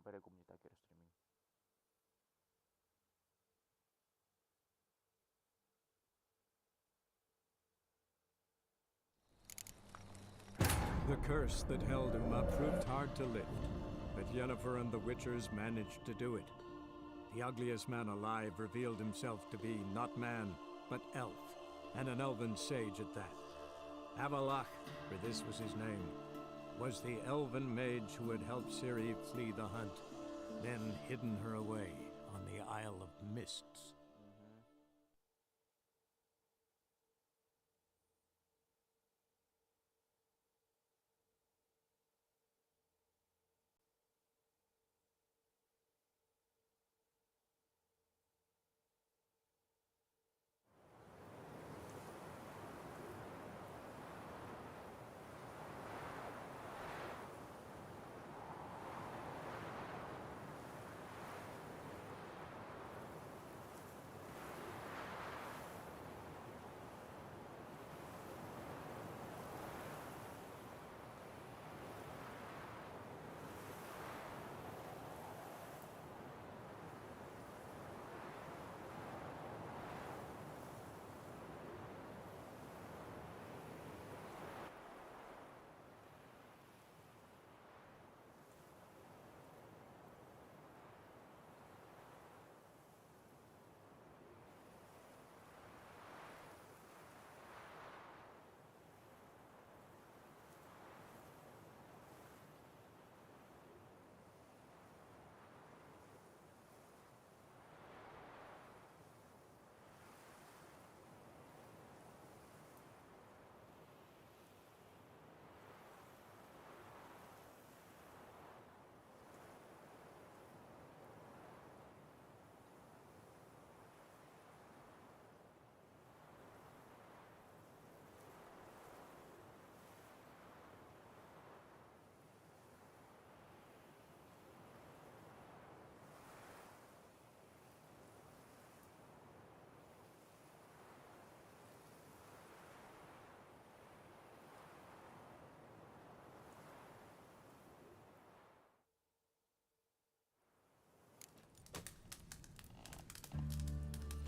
sampai deh gue menit akhir streaming. The curse that held him up proved hard to lift, but Yennefer and the Witchers managed to do it. The ugliest man alive revealed himself to be not man, but elf, and an elven sage at that. Avalach, for this was his name, was the elven mage who had helped Ciri flee the hunt, then hidden her away on the Isle of Mists.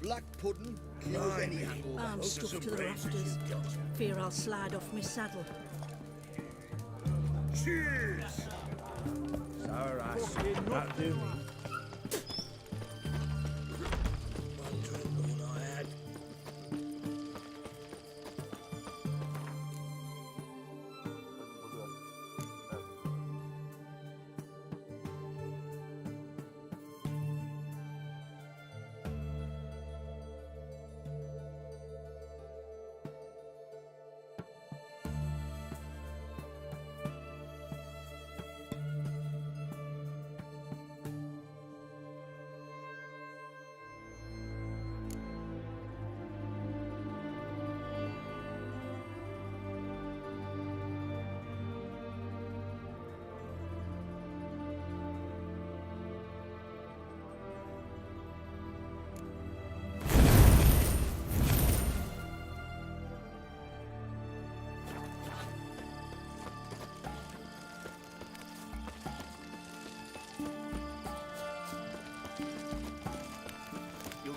Black pudding kills any apple. I'm stuffed to the rafters. Fear I'll slide off my saddle. Cheers! Sour ass. That'll do me. One drink all I had.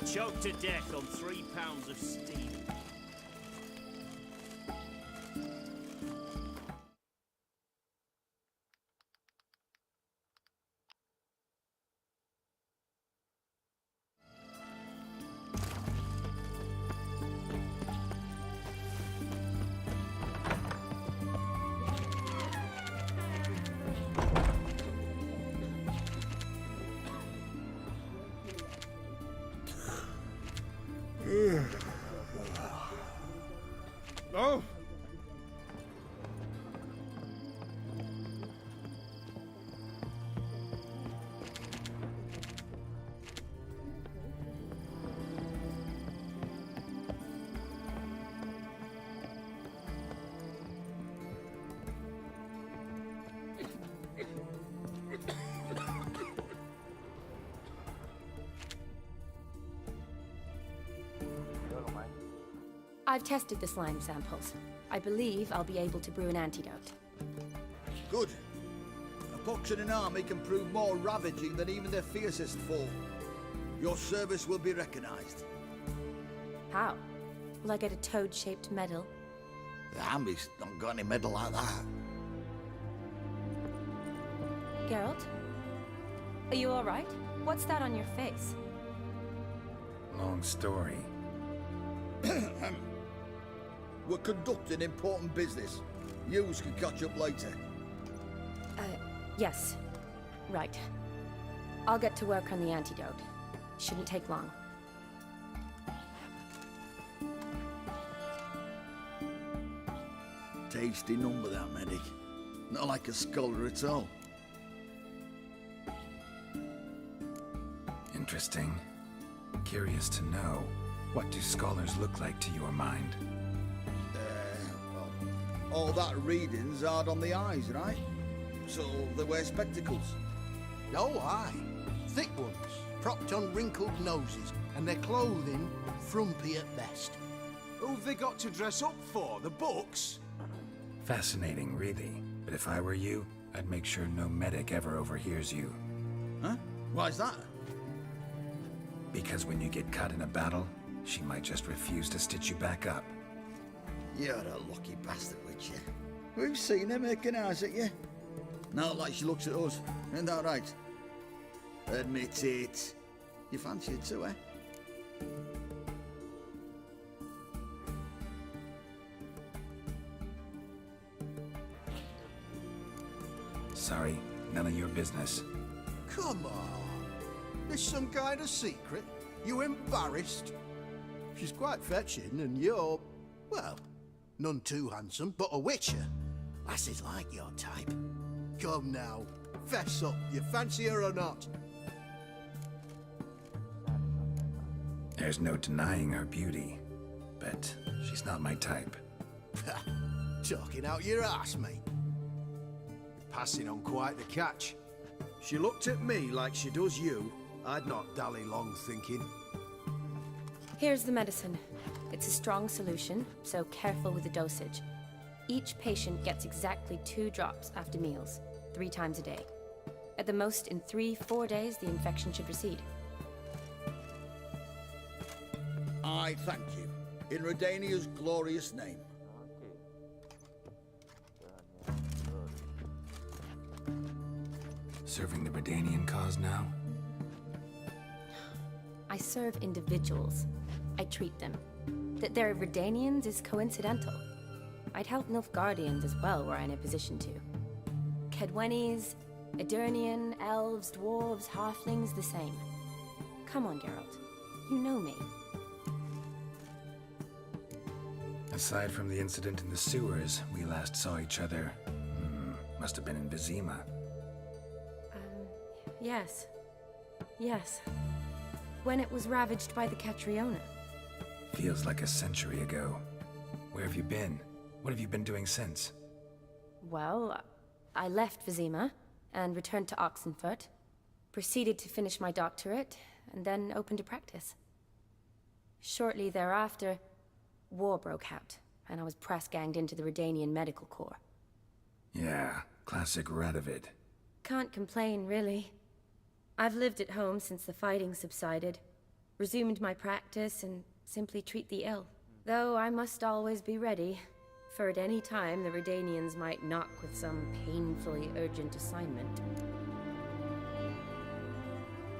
Choked to death on 3 pounds of steel. Oh! I've tested the slime samples. I believe I'll be able to brew an antidote. Good. A pox in an army can prove more ravaging than even their fiercest foe. Your service will be recognized. How? Will I get a toad-shaped medal? The army's not got any medal like that. Geralt? Are you alright? What's that on your face? Long story. We're conducting important business. Yous can catch up later. Yes. Right. I'll get to work on the antidote. Shouldn't take long. Tasty number, that medic. Not like a scholar at all. Interesting. Curious to know, what do scholars look like to your mind? Well, all that reading's hard on the eyes, right? So they wear spectacles. Oh, aye. Thick ones, propped on wrinkled noses, and their clothing frumpy at best. Who've they got to dress up for? The books? Fascinating, really. But if I were you, I'd make sure no medic ever overhears you. Huh? Why's that? Because when you get caught in a battle, she might just refuse to stitch you back up. You're a lucky bastard, Witcher. We've seen her making eyes at you. Not like she looks at us. Ain't that right? Admit it. You fancy it too, eh? Sorry, none of your business. Come on. There's some kind of secret. You embarrassed? She's quite fetching, and you're, well, none too handsome, but a witcher. Lasses like your type. Come now, fess up. You fancy her or not? There's no denying her beauty, but she's not my type. Talking out your ass, mate. Passing on quite the catch. She looked at me like she does you. I'd not dally long thinking. Here's the medicine. It's a strong solution, so careful with the dosage. Each patient gets exactly 2 drops after meals, 3 times a day. At the most, in 3-4 days, the infection should recede. I thank you. In Redania's glorious name. Serving the Redanian cause now? I serve individuals. I treat them. That they're Redanians is coincidental. I'd help Nilfgaardians as well were I in a position to. Kedwenis, Edirnian, elves, dwarves, halflings, the same. Come on, Geralt. You know me. Aside from the incident in the sewers, we last saw each other. Must have been in Vizima. Yes. Yes. When it was ravaged by the Catriona. Feels like a century ago. Where have you been? What have you been doing since? Well, I left Vizima and returned to Oxenfurt, proceeded to finish my doctorate, and then opened a practice. Shortly thereafter, war broke out, and I was press-ganged into the Redanian Medical Corps. Yeah, classic Radovid. Can't complain, really. I've lived at home since the fighting subsided, resumed my practice, and simply treat the ill. Though I must always be ready, for at any time the Redanians might knock with some painfully urgent assignment.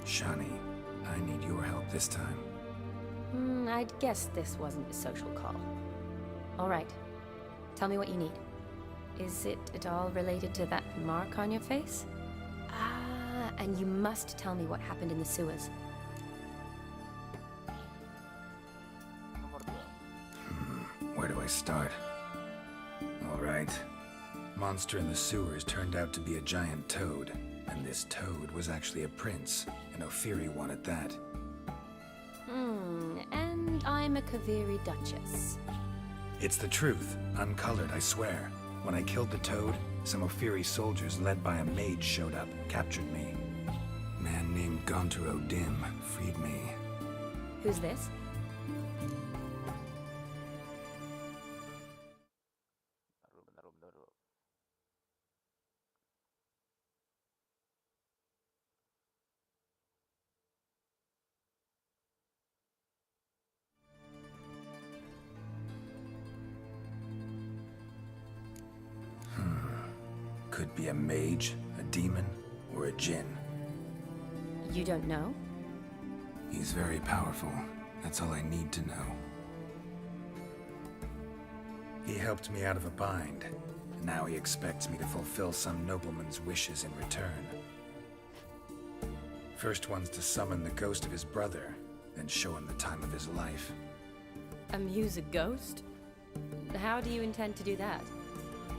Shani, I need your help this time. I'd guessed this wasn't a social call. All right. Tell me what you need. Is it at all related to that mark on your face? Ah, and you must tell me what happened in the sewers. Where do I start? All right. Monster in the sewers turned out to be a giant toad, and this toad was actually a prince, an Ophiri one at that. And I'm a Kaviri Duchess. It's the truth, uncolored, I swear. When I killed the toad, some Ophiri soldiers led by a mage showed up, captured me. Man named Gontur Dim freed me. Who's this? Could be a mage, a demon, or a djinn. You don't know? He's very powerful. That's all I need to know. He helped me out of a bind. Now he expects me to fulfill some nobleman's wishes in return. First one's to summon the ghost of his brother, then show him the time of his life. Amuse a ghost? How do you intend to do that?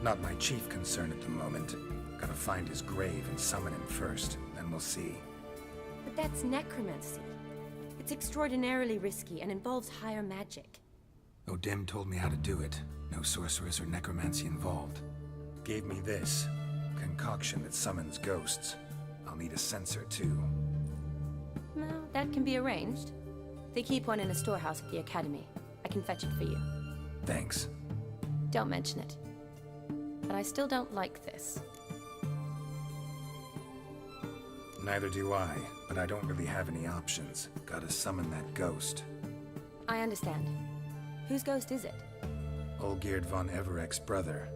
Not my chief concern at the moment. Gotta find his grave and summon him first, then we'll see. But that's necromancy. It's extraordinarily risky and involves higher magic. Odem told me how to do it. No sorceress or necromancy involved. Gave me this concoction that summons ghosts. I'll need a censer too. Well, that can be arranged. They keep one in a storehouse at the academy. I can fetch it for you. Thanks. Don't mention it. But I still don't like this. Neither do I, but I don't really have any options. Gotta summon that ghost. I understand. Whose ghost is it? Olgierd von Evereck's brother.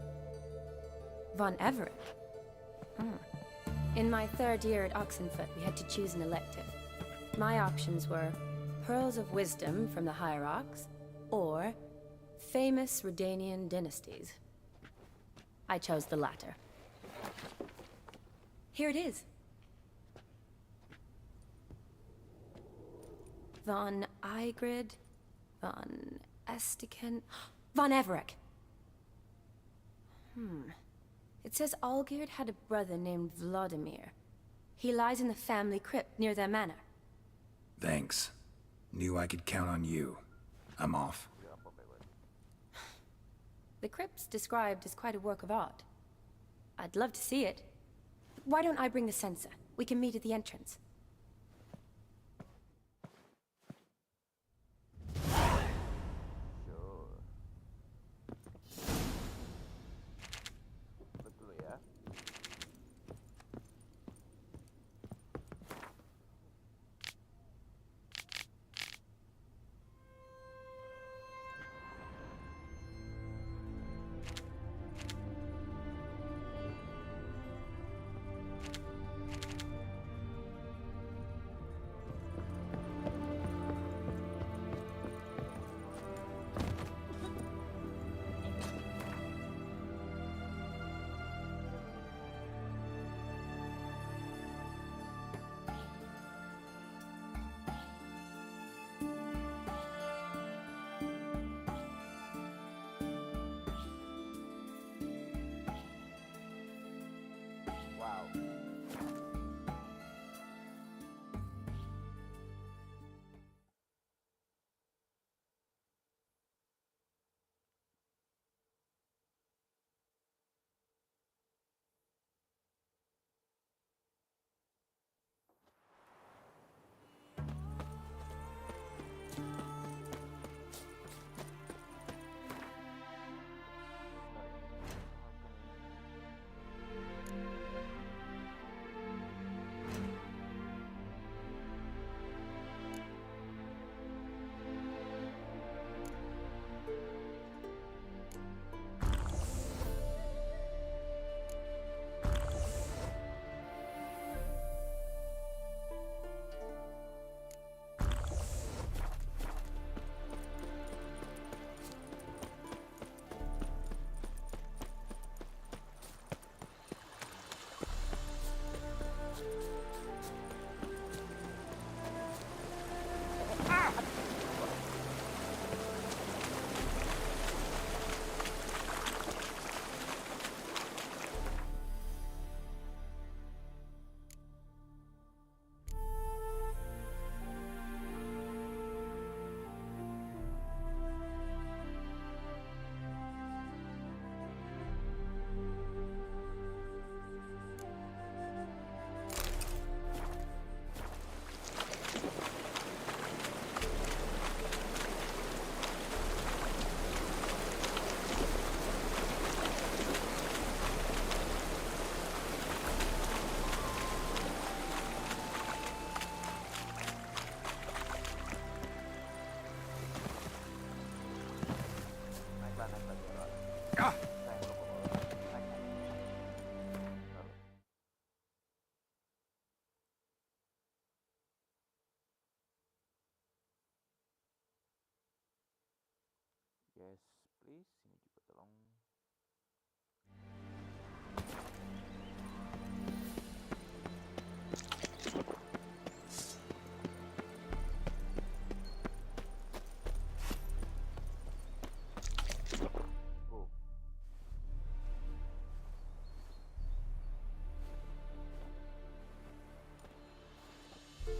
Von Everett? In my third year at Oxenfoot, we had to choose an elective. My options were Pearls of Wisdom from the Hierarchs, or Famous Redanian Dynasties. I chose the latter. Here it is. Von Igrid, von Estiken, von Everett. It says Olgierd had a brother named Vladimir. He lies in the family crypt near their manor. Thanks. Knew I could count on you. I'm off. The crypt's described as quite a work of art. I'd love to see it. Why don't I bring the censer? We can meet at the entrance.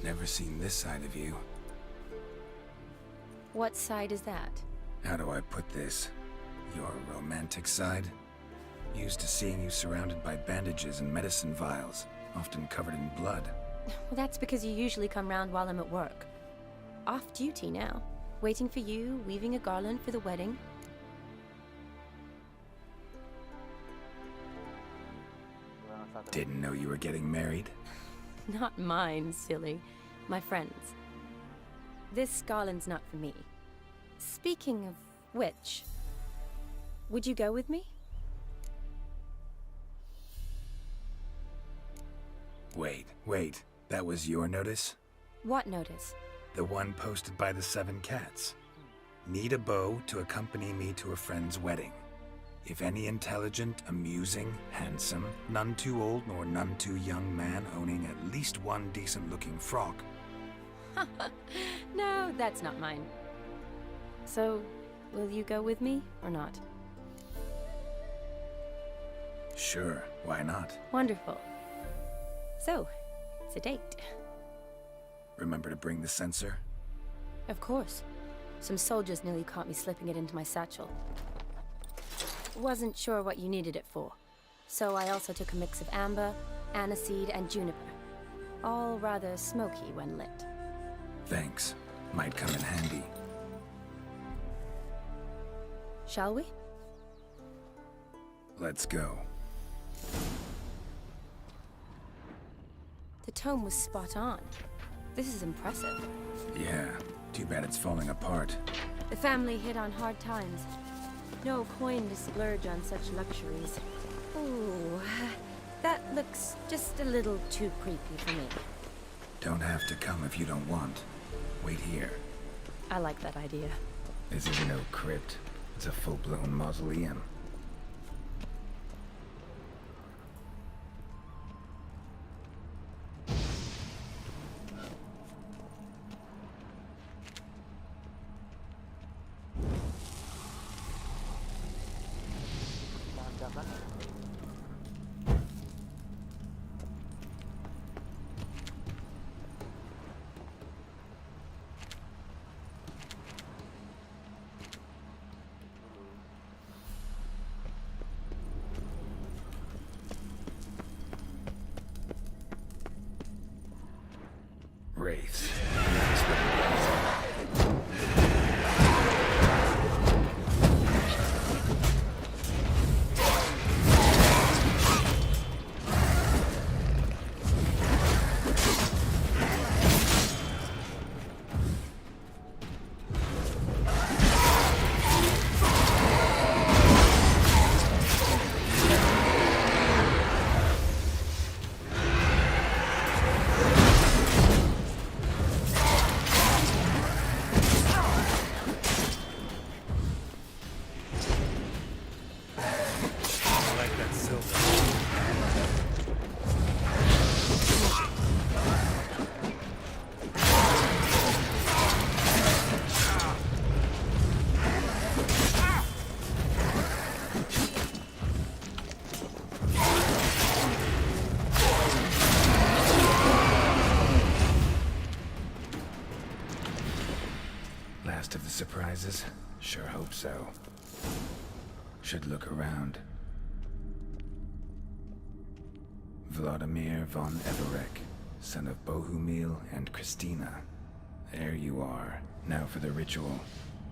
Never seen this side of you. What side is that? How do I put this? Your romantic side? Used to seeing you surrounded by bandages and medicine vials, often covered in blood. Well, that's because you usually come round while I'm at work. Off duty now. Waiting for you, weaving a garland for the wedding. Didn't know you were getting married? Not mine, silly. My friend's. This garland's not for me. Speaking of which, would you go with me? Wait. That was your notice? What notice? The one posted by the 7 cats. Need a beau to accompany me to a friend's wedding. If any intelligent, amusing, handsome, none too old nor none too young man owning at least one decent-looking frock. No, that's not mine. So, will you go with me or not? Sure, why not? Wonderful. So, it's a date. Remember to bring the censer? Of course. Some soldiers nearly caught me slipping it into my satchel. Wasn't sure what you needed it for, so I also took a mix of amber, aniseed, and juniper. All rather smoky when lit. Thanks. Might come in handy. Shall we? Let's go. The tome was spot on. This is impressive. Yeah, too bad it's falling apart. The family hit on hard times. No coin to splurge on such luxuries. Ooh, that looks just a little too creepy for me. Don't have to come if you don't want. Wait here. I like that idea. This is no crypt. It's a full-blown mausoleum. Wraiths. Last of the surprises? Sure hope so. Should look around. Vladimir von Everek, son of Bohumil and Christina. There you are. Now for the ritual.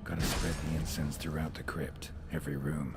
Gotta spread the incense throughout the crypt, every room.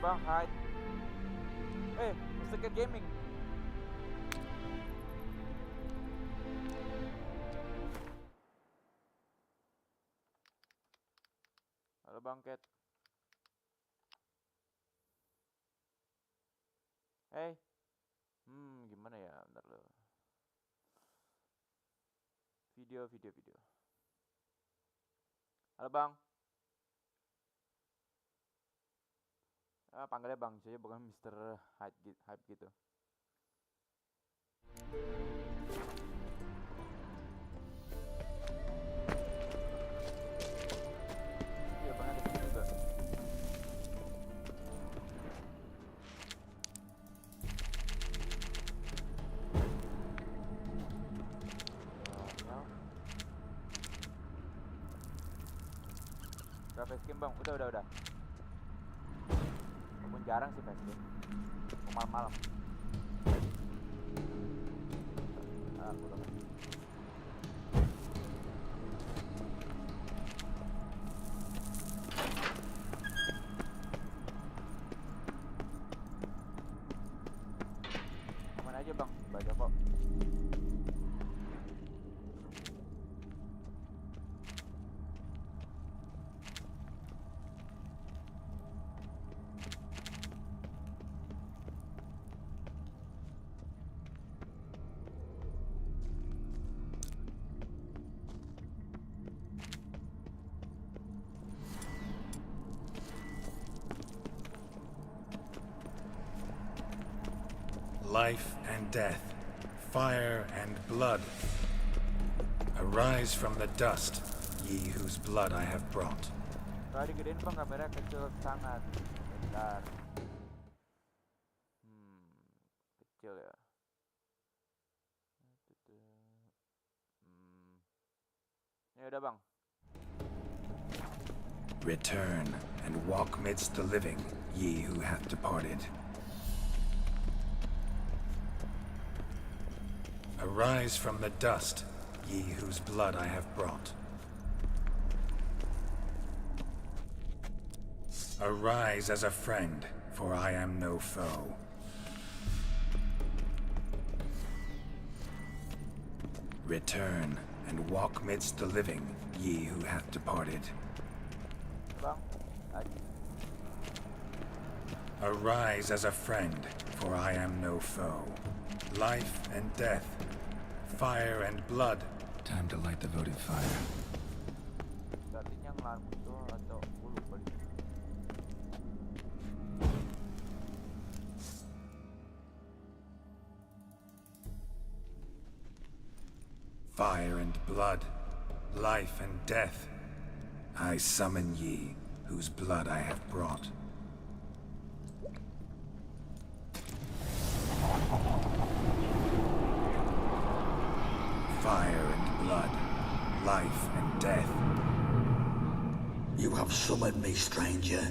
bang, hide. Musik gaming. Halo Bang Cat. Gimana ya? Bentar lo. Video. Halo Bang. Panggilnya Bang saya bukan Mr. Hype gitu. Iya Bang ada juga. Berapa skin Bang? Udah. Walaupun jarang sih facecam. Malam-malam. Udah. Aman aja Bang, baca kok. Life and death, fire and blood. Arise from the dust, ye whose blood I have brought. Tadi gedein Bang, kamera kecil sangat. Bentar. Kecil ya. Ya udah Bang. Return and walk midst the living, ye who hath departed. Arise from the dust, ye whose blood I have brought. Arise as a friend, for I am no foe. Return and walk midst the living, ye who hath departed. Arise as a friend, for I am no foe. Life and death, fire and blood. Time to light the votive fire. Fire and blood, life and death. I summon ye, whose blood I have brought. Fire and blood, life and death. You have summoned me, stranger.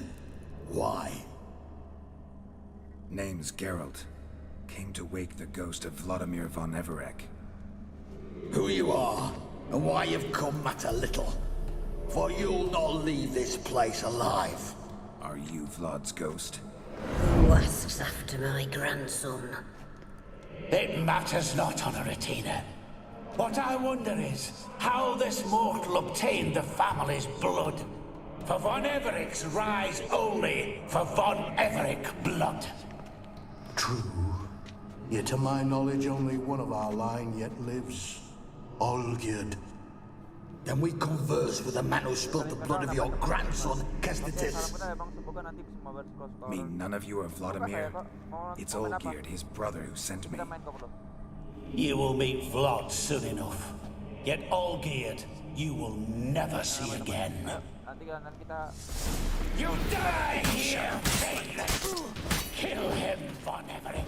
Why? Name's Geralt. Came to wake the ghost of Vladimir von Everec. Who you are, and why you've come matter little. For you'll not leave this place alive. Are you Vlad's ghost? Who asks after my grandson? It matters not, Honoratina. What I wonder is how this mortal obtained the family's blood. For von Everec's rise only for von Everec blood. True. Yet to my knowledge, only one of our line yet lives. Olgierd. Then we converse with the man who spilled the blood of your grandson, Kestitis. Mean none of you are Vladimir? It's Olgierd, his brother, who sent me. You will meet Vlad soon enough. Yet Olgierd, you will never see again. You die here, Vader! Kill him, von Everec.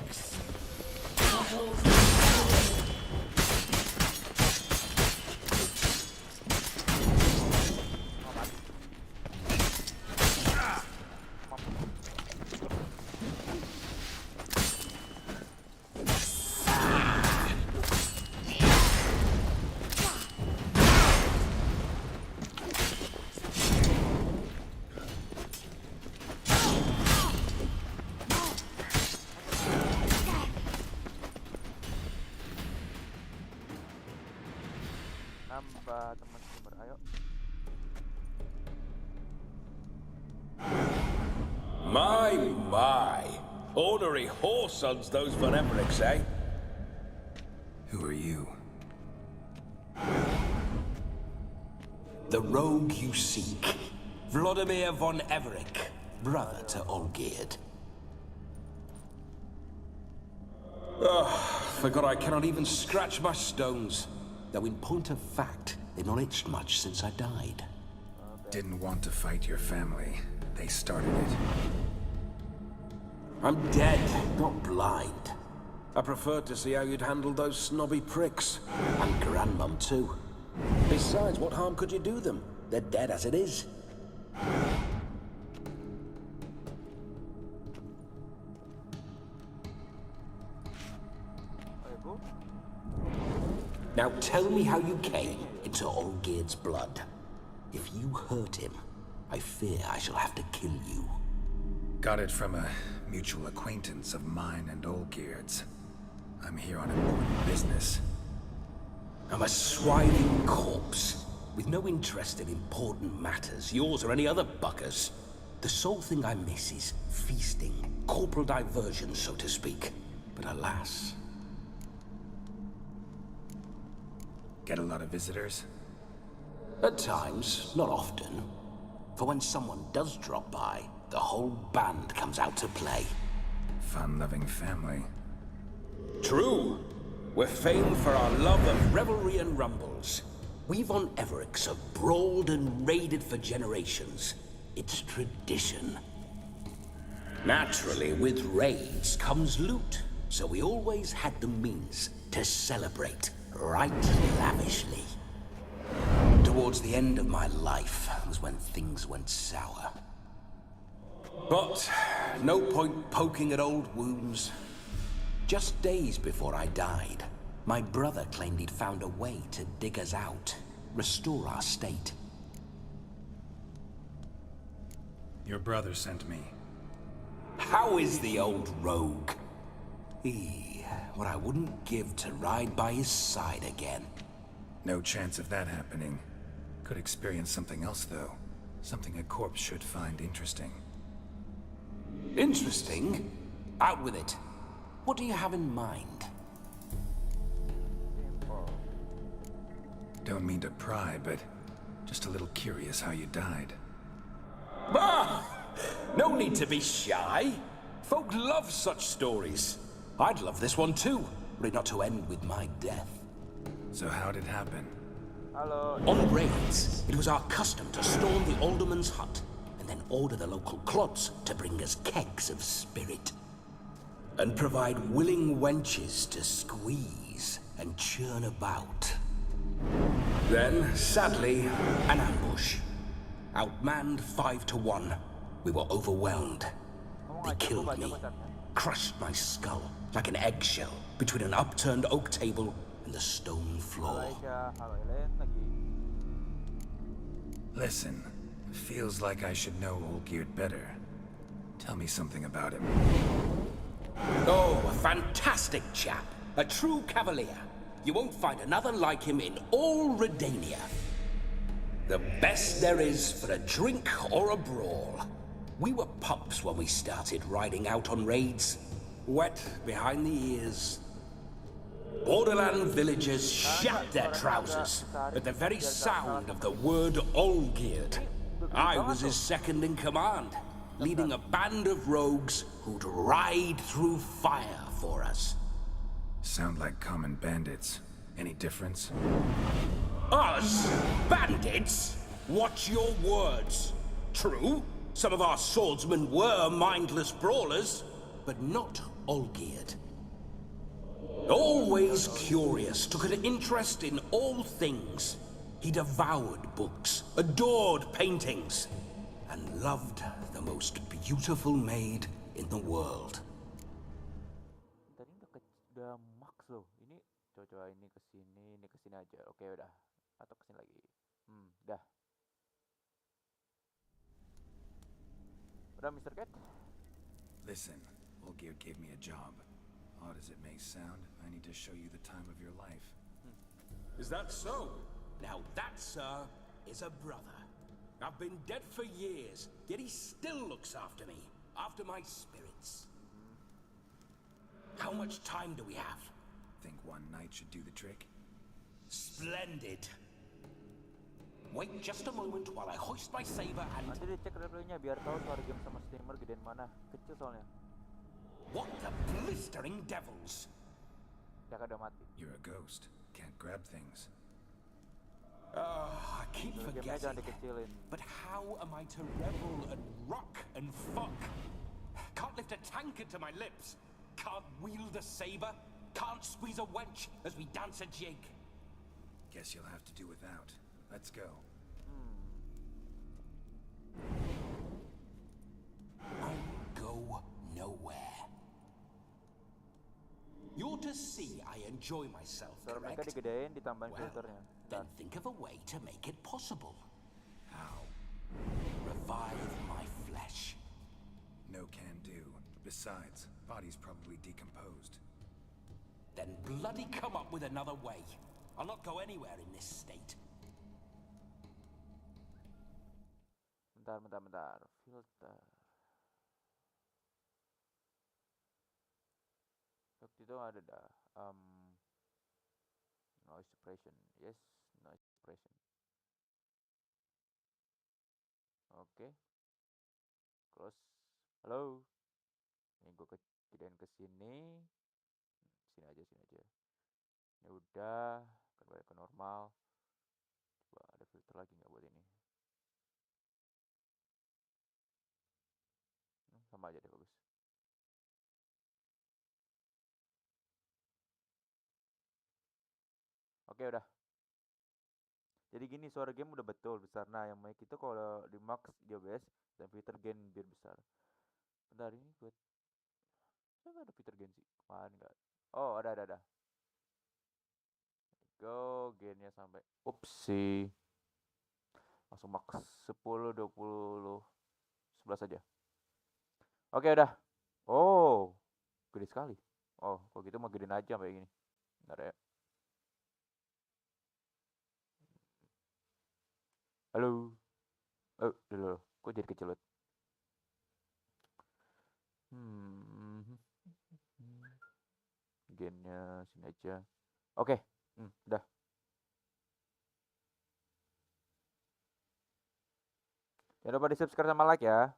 beberapa teman streamer. Ayo. My. Ornery whore sons those Vereveriks, eh? Who are you? The rogue you seek. Vladimir von Everik, brother to Olgierd. Forgot I cannot even scratch my stones. Though in point of fact, they've not itched much since I died. Didn't want to fight your family. They started it. I'm dead, not blind. I preferred to see how you'd handle those snobby pricks. And Grandmum, too. Besides, what harm could you do them? They're dead as it is. Now tell me how you came into Olgierd's blood. If you hurt him, I fear I shall have to kill you. Got it from a mutual acquaintance of mine and Olgierd's. I'm here on important business. I'm a swiving corpse, with no interest in important matters, yours or any other buckers. The sole thing I miss is feasting, corporal diversion, so to speak. But alas... Get a lot of visitors? At times, not often. For when someone does drop by, the whole band comes out to play. Fun-loving family. True. We're famed for our love of revelry and rumbles. We von Evericks have brawled and raided for generations. It's tradition. Naturally, with raids comes loot, so we always had the means to celebrate right lavishly. Towards the end of my life was when things went sour. But no point poking at old wounds. Just days before I died, my brother claimed he'd found a way to dig us out, restore our state. Your brother sent me. How is the old rogue? What I wouldn't give to ride by his side again. No chance of that happening. Could experience something else, though. Something a corpse should find interesting. Interesting? Out with it. What do you have in mind? Don't mean to pry, but just a little curious how you died. Bah! No need to be shy. Folk love such stories. I'd love this one too, were it not to end with my death. So how'd it happen? Halo. On raids, it was our custom to storm the alderman's hut and then order the local clods to bring us kegs of spirit. And provide willing wenches to squeeze and churn about. Then, sadly, an ambush. Outmanned 5 to 1, we were overwhelmed. They killed me, crushed my skull like an eggshell between an upturned oak table and the stone floor. Listen, feels like I should know Olgierd better. Tell me something about him. Oh, a fantastic chap. A true cavalier. You won't find another like him in all Redania. The best there is for a drink or a brawl. We were pups when we started riding out on raids. Wet behind the ears. Borderland villagers shat their trousers at the very sound of the word Olgierd. I was his second in command, leading a band of rogues who'd ride through fire for us. Sound like common bandits. Any difference? Us? Bandits? Watch your words. True, some of our swordsmen were mindless brawlers, but not Olgierd. Always curious, took an interest in all things. He devoured books, adored paintings, and loved the most beautiful maid in the world. Tadi udah max loh. Ini coba ini ke sini aja. Oke, udah. Atau ke sini lagi. Dah. Udah, Mr. Cat. Listen, Olgierd gave me a job. Odd as it may sound, I need to show you the time of your life. Is that so? Now that, sir, is a brother. I've been dead for years, yet he still looks after me, after my spirits. How much time do we have? Think one night should do the trick? Splendid. Wait just a moment while I hoist my saber and... Nanti dicek replaynya biar tahu suara game sama streamer gedean mana. Kecil soalnya. What the blistering devils? Ya udah mati. You're a ghost. Can't grab things. I keep Gamenya jangan forgetting. dikecilin. But how am I to revel and rock and fuck? Can't lift a tankard to my lips. Can't wield a saber. Can't squeeze a wench as we dance a jig. Guess you'll have to do without. Let's go. I go nowhere. You're to see I enjoy myself, Suara mereka correct? digedein ditambahin Well, filternya. then think of a way to make it possible. How? Revive my flesh. No can do. Besides, body's probably decomposed. Then bloody come up with another way. I'll not go anywhere in this state. Bentar. Filter. Waktu itu ada dah. Noise suppression. Yes, noise suppression. Oke. Close. Halo. Ini gue gedein ke sini. Sini aja. Ini udah. Kembali ke normal. Coba ada filter lagi nggak buat ini? Sama aja deh, bagus. Oke, udah. Jadi gini, suara game udah betul besar. Nah, yang mic itu kalau di max dia best dan filter gain biar besar. Bentar, ini buat saya nggak ada filter gain sih. Kemarin nggak. Oh, ada. Go, gainnya sampai. Upsi. Langsung max 10, 20, 11 aja. Oke, udah. Oh, gede sekali. Oh, kalau gitu mau gedein aja kayak gini. Bentar ya. Halo. Oh, dulu. Kok jadi kecil banget? Gainnya sini aja. Oke. Udah. Jangan lupa di subscribe sama like ya.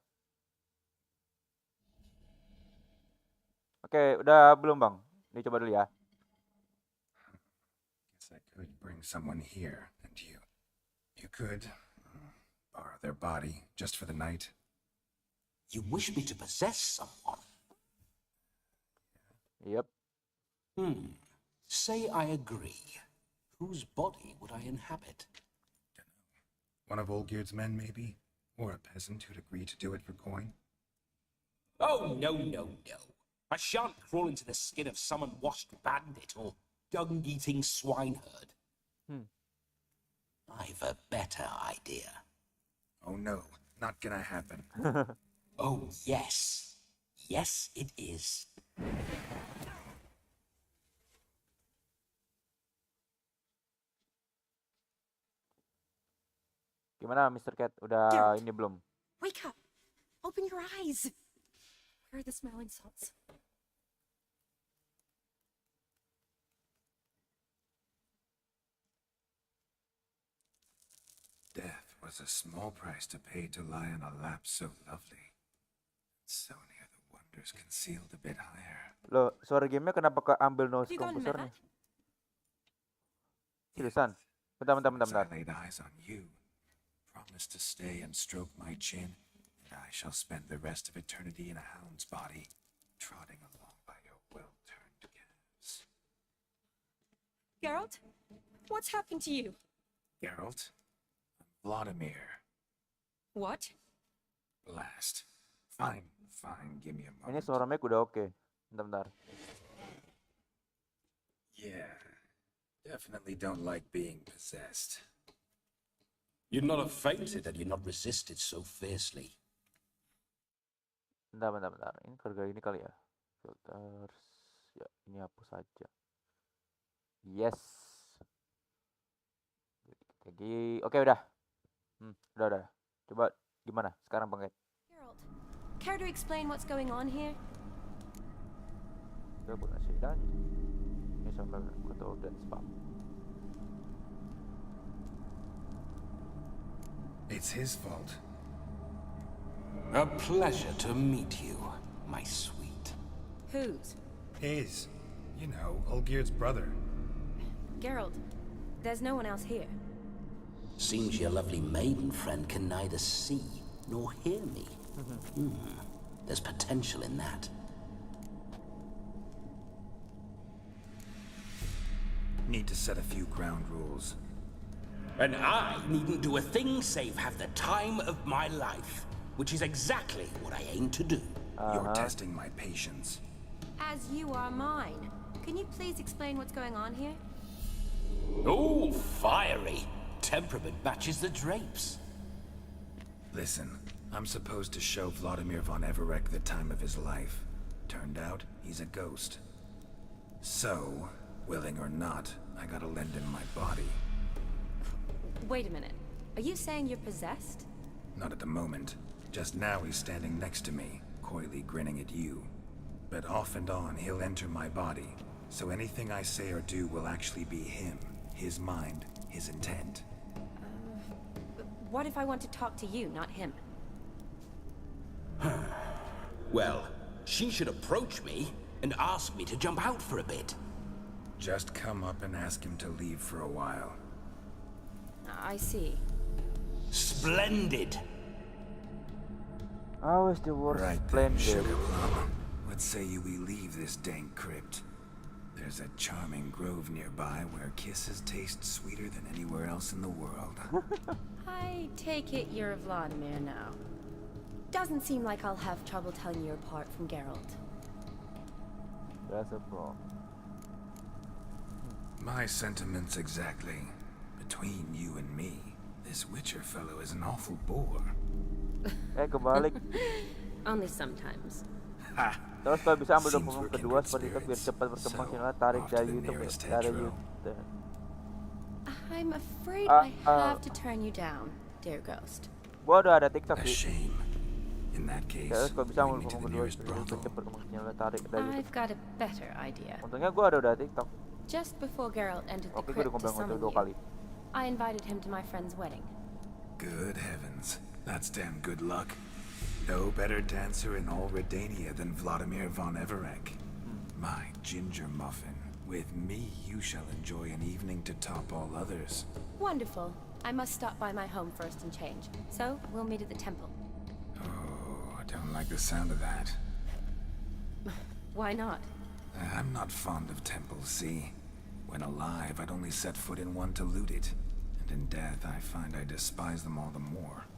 Oke, udah belum bang? Ini coba dulu ya. Guess I could bring someone here, and you could borrow their body just for the night. You wish me to possess someone? Yep. Say I agree. Whose body would I inhabit? One of Olgierd's men, maybe? Or a peasant who'd agree to do it for coin? Oh, no. I shan't crawl into the skin of some unwashed bandit or dung-eating swineherd. I've a better idea. Oh no, not gonna happen. Oh, yes. Yes, it is. Gimana Mr. Cat? Udah Geralt. ini belum? Wake up! Open your eyes! Where are the smelling salts? Death was a small price to pay to lie on a lap so lovely. So near the wonders concealed a bit higher. Loh, suara gamenya kenapa keambil noise You gone komposernya? mad? Seriusan? Bentar. I laid eyes on you. Promised to stay and stroke my chin, and I shall spend the rest of eternity in a hound's body, trotting along by your well-turned calves. Geralt? What's happened to you? Geralt? Vladimir. What? Blast. Fine, give me a Ini moment. suara mic udah oke. Bentar. Yeah, definitely don't like being possessed. You'd not have fainted had you not resisted so fiercely. Bentar. Ini gara-gara ini kali ya. Filters. Ya, ini hapus saja. Yes. Oke, udah. Udah. Coba gimana sekarang Bang Ed? Geralt, care to explain what's going on here? Donasi dan ini sampai kontrol dan spam. It's his fault. A pleasure to meet you, my sweet. Whose? His. You know, Olgerd's brother. Geralt, there's no one else here. Seems your lovely maiden friend can neither see nor hear me. There's potential in that. Need to set a few ground rules. And I needn't do a thing save have the time of my life, which is exactly what I aim to do. You're testing my patience. As you are mine. Can you please explain what's going on here? Oh, fiery. Temperament matches the drapes. Listen, I'm supposed to show Vladimir von Everec the time of his life. Turned out, he's a ghost. So, willing or not, I gotta lend him my body. Wait a minute. Are you saying you're possessed? Not at the moment. Just now he's standing next to me, coyly grinning at you. But off and on, he'll enter my body. So anything I say or do will actually be him. His mind, his intent. What if I want to talk to you, not him? Well, she should approach me and ask me to jump out for a bit. Just come up and ask him to leave for a while. I see. Splendid. How is the word Right then, splendid? Sugar Plum. What say you we leave this dank crypt? There's a charming grove nearby where kisses taste sweeter than anywhere else in the world. I take it you're Vladimir now. Doesn't seem like I'll have trouble telling you apart from Geralt. That's a bro. My sentiments exactly. Between you and me, this Witcher fellow is an awful bore. Kebalik. Only sometimes. Ha! Terus kalau bisa ambil Seems dokumen we're kedua kindred seperti itu biar spirits. cepat berkembang So, channel tarik off to dari the YouTube nearest dari hedgerow. YouTube. I'm afraid I have to turn you down, dear ghost. Gua udah ada TikTok A sih. shame. In that case, Terus kalau bisa ambil bring me to dokumen the kedua nearest seperti itu brothel. cepat berkembang channel tarik dari YouTube. I've got a better idea. Untungnya gua udah TikTok. Just before Geralt entered the Oke, gua udah crypt to ngomong summon dua kali. you, I invited him to my friend's wedding. Good heavens. That's damn good luck. No better dancer in all Redania than Vladimir von Everec. My ginger muffin. With me, you shall enjoy an evening to top all others. Wonderful. I must stop by my home first and change. So, we'll meet at the temple. Oh, I don't like the sound of that. Why not? I'm not fond of temples, see? When alive, I'd only set foot in one to loot it. And in death, I find I despise them all the more.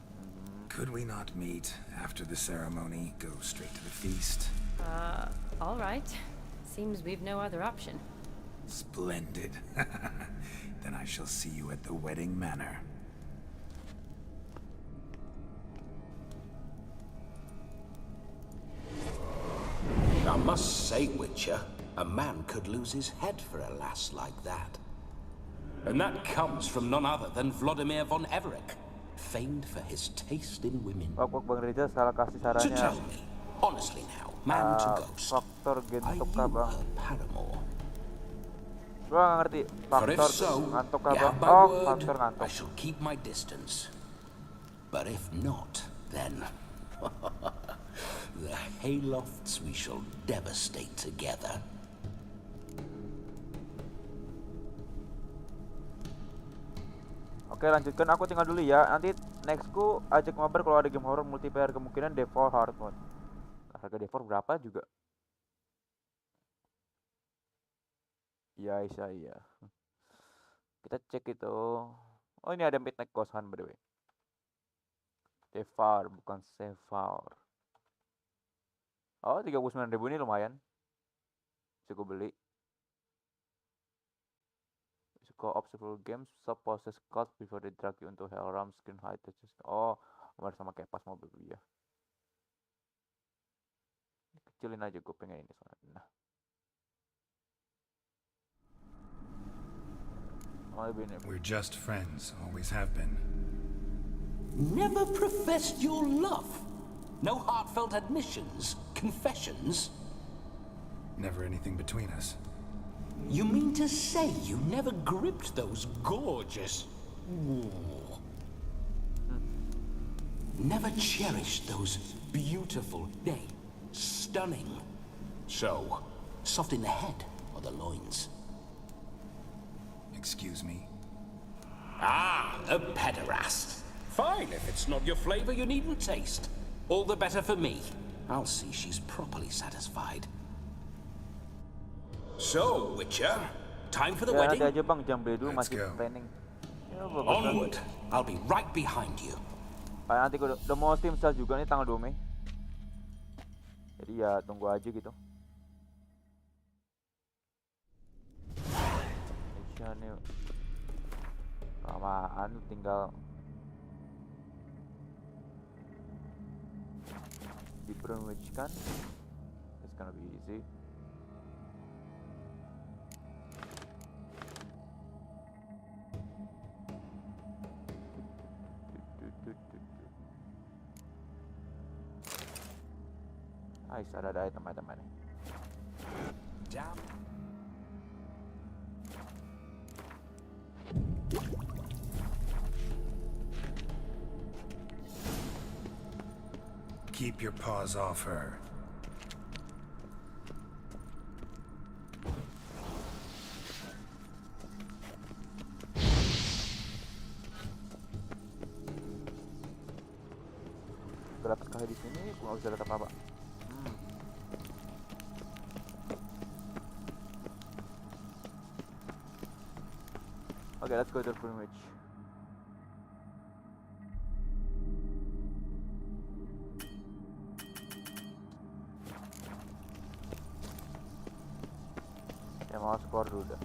Could we not meet after the ceremony, go straight to the feast? All right. Seems we've no other option. Splendid. Then I shall see you at the wedding manor. I must say, Witcher, a man could lose his head for a lass like that. And that comes from none other than Vladimir von Everec, famed for his taste in women. Bang Reza salah kasih So sarannya. tell me, honestly now, man to ghost, Faktor are gentuk you kah bang? her paramour? Gua nggak ngerti. For if Faktor so, ngantuk kah you bang? have my Oh, word, faktor I ngantuk. shall keep my distance. But if not, then the haylofts we shall devastate together. Oke, lanjutkan. Aku tinggal dulu ya. Nanti nextku ajak mabar kalau ada game horror multiplayer, kemungkinan default hard mode. Harga default berapa juga? Iya. Kita cek itu. Oh, ini ada Midnight Ghost Hunt by the way. Default bukan Sevar. Oh, 39.000 ini lumayan. Bisa gue beli. Co-op several games, sub possess cards before they drag you into hell realm, screen high touches. Oh, kemarin sama kayak pas mobil ya. Kecilin aja, gue pengen ini soalnya. Nah. We're just friends, always have been. Never professed your love? No heartfelt admissions? Confessions? Never anything between us. You mean to say you never gripped those gorgeous... Never cherished those beautiful, nay, stunning... So, soft in the head or the loins? Excuse me? Ah, a pederast. Fine, if it's not your flavor, you needn't taste. All the better for me. I'll see she's properly satisfied. So, Witcher, time for the wedding? Nanti aja bang, jam beli dulu, Let's masih go. planning. Ya, Onward. I'll be right behind you. Kayak nanti udah mau Steam sale juga nih tanggal 2 Mei. Jadi ya tunggu aja gitu. Indonesia nih lamaan, tinggal di privilege kan. It's gonna be easy. Nice, ada item-item nih. Damn. Keep your paws off her. Dapat kali di sini, aku nggak bisa dapat apa. Okay, let's go to the privilege. Ya mau skor dulu dah.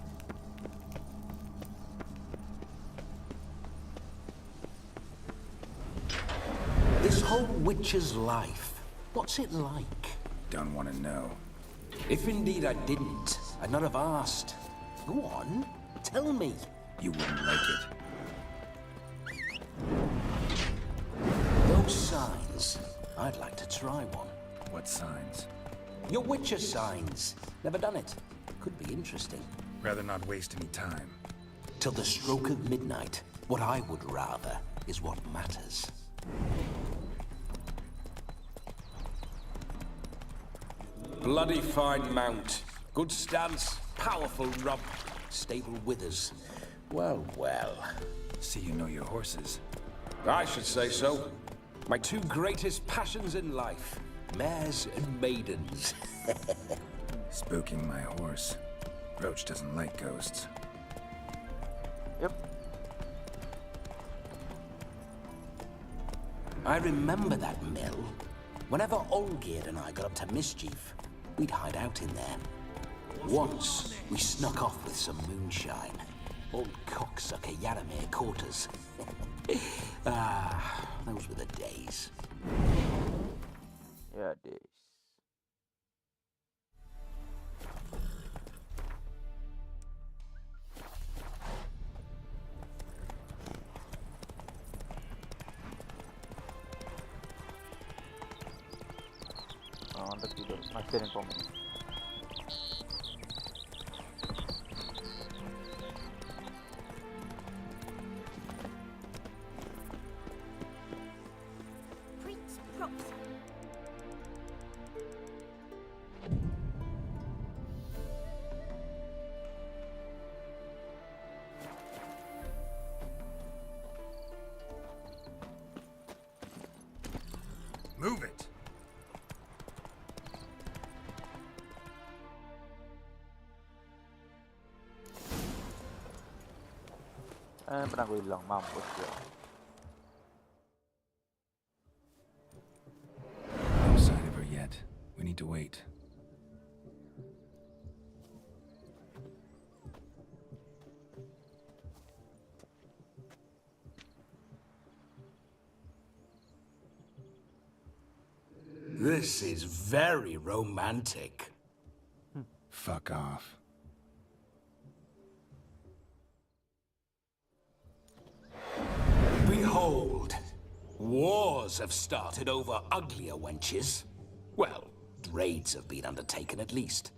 This whole witcher's life, what's it like? Don't want to know. If indeed I didn't, I'd not have asked. Go on, tell me. You wouldn't like it. Those signs, I'd like to try one. What signs? Your witcher signs. Never done it. Could be interesting. Rather not waste any time. Till the stroke of midnight, what I would rather is what matters. Bloody fine mount. Good stance, powerful rump, stable withers. Well, well. See you know your horses. I should say so. My two greatest passions in life, mares and maidens. Spooking my horse. Roach doesn't like ghosts. Yep. I remember that mill. Whenever Olgierd and I got up to mischief, we'd hide out in there. Once, we snuck off with some moonshine. Old cocksucker Yaramir caught us. Those were the days. Yeah, days. Untuk tidur, masih ada komen. Prince props. Move it! Pernah gue bilang mampus ya. No sign of her yet. We need to wait. This is very romantic. Fuck off. hold. Wars have started over uglier wenches. Well, raids have been undertaken at least.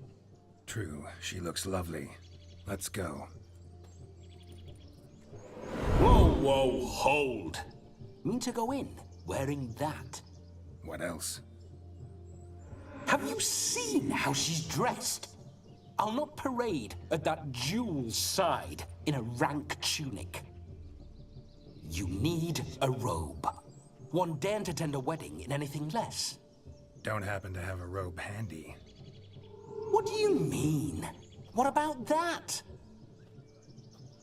True, she looks lovely. Let's go. Whoa, whoa, hold. Mean to go in, wearing that? What else? Have you seen how she's dressed? I'll not parade at that jewel's side in a rank tunic. You need a robe. One daren't attend a wedding in anything less. Don't happen to have a robe handy. What do you mean? What about that?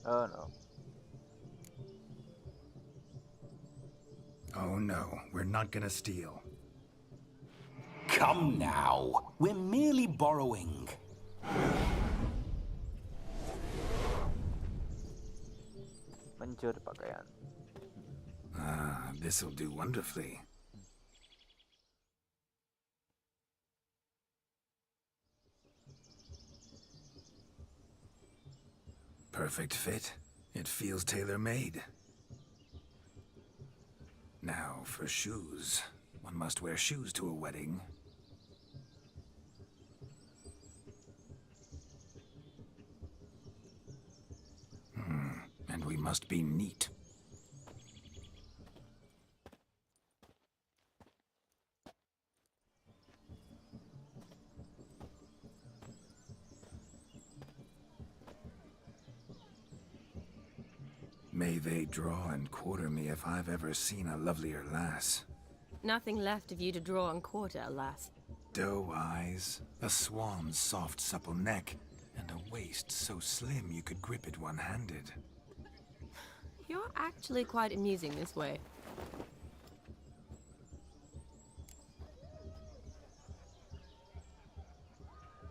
Oh no. Oh no, we're not gonna steal. Come now, we're merely borrowing. Mencuri pakaian. Ah, this'll do wonderfully. Perfect fit. It feels tailor-made. Now for shoes. One must wear shoes to a wedding. And we must be neat. May they draw and quarter me if I've ever seen a lovelier lass. Nothing left of you to draw and quarter, alas. Doe eyes, a swan's soft supple neck, and a waist so slim you could grip it one-handed. You're actually quite amusing this way.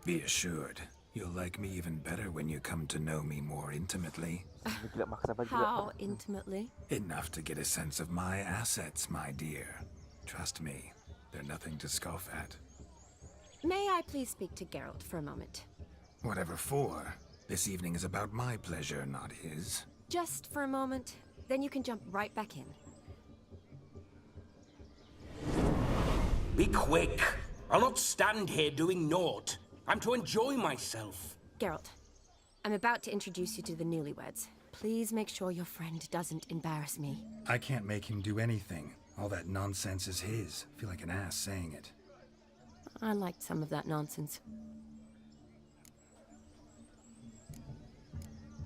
Be assured, you'll like me even better when you come to know me more intimately. Gila, maksa banget juga. How intimately? Enough to get a sense of my assets, my dear. Trust me, they're nothing to scoff at. May I please speak to Geralt for a moment? Whatever for. This evening is about my pleasure, not his. Just for a moment, then you can jump right back in. Be quick. I'll not stand here doing naught. I'm to enjoy myself. Geralt, I'm about to introduce you to the newlyweds. Please make sure your friend doesn't embarrass me. I can't make him do anything. All that nonsense is his. Feel like an ass saying it. I liked some of that nonsense.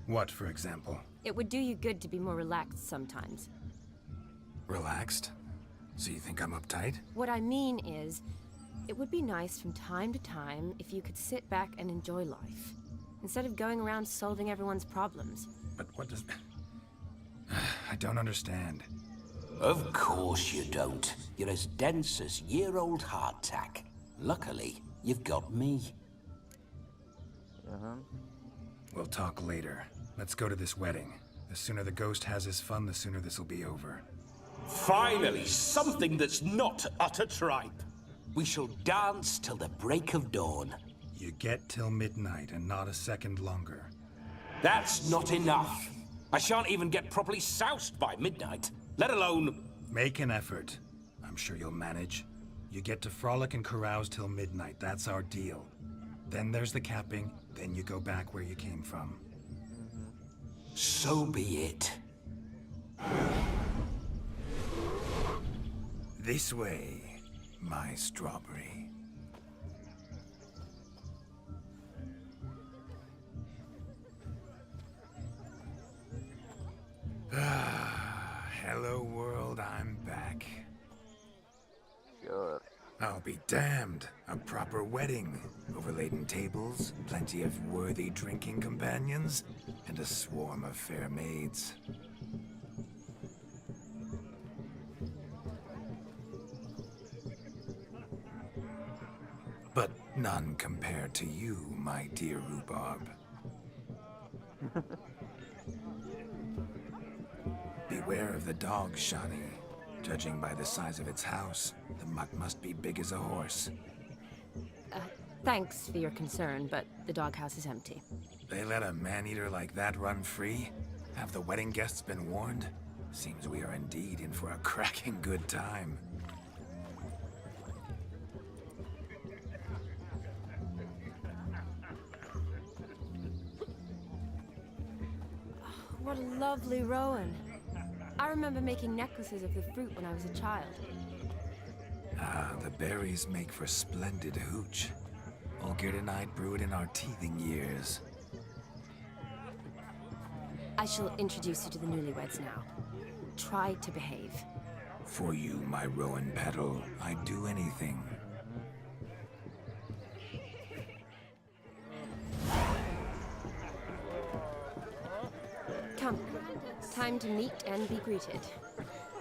What, for example? It would do you good to be more relaxed sometimes. Relaxed? So you think I'm uptight? What I mean is, it would be nice from time to time if you could sit back and enjoy life, instead of going around solving everyone's problems. But what does... I don't understand. Of course you don't. You're as dense as year-old hardtack. Luckily, you've got me. We'll talk later. Let's go to this wedding. The sooner the ghost has his fun, the sooner this'll be over. Finally, something that's not utter tripe. We shall dance till the break of dawn. You get till midnight and not a second longer. That's not enough. I shan't even get properly soused by midnight, let alone... Make an effort. I'm sure you'll manage. You get to frolic and carouse till midnight, that's our deal. Then there's the capping, then you go back where you came from. So be it. This way, my strawberry. Hello world, I'm back. Sure. I'll be damned. A proper wedding. Overladen tables, plenty of worthy drinking companions, and a swarm of fair maids. But none compared to you, my dear rhubarb. Beware of the dog, Shani. Judging by the size of its house, the mutt must be big as a horse. Thanks for your concern, but the doghouse is empty. They let a man-eater like that run free? Have the wedding guests been warned? Seems we are indeed in for a cracking good time. What a lovely rowan. I remember making necklaces of the fruit when I was a child. Ah, the berries make for splendid hooch. Olgerd and I brewed in our teething years. I shall introduce you to the newlyweds now. Try to behave. For you, my rowan petal, I'd do anything. Come. Time to meet and be greeted.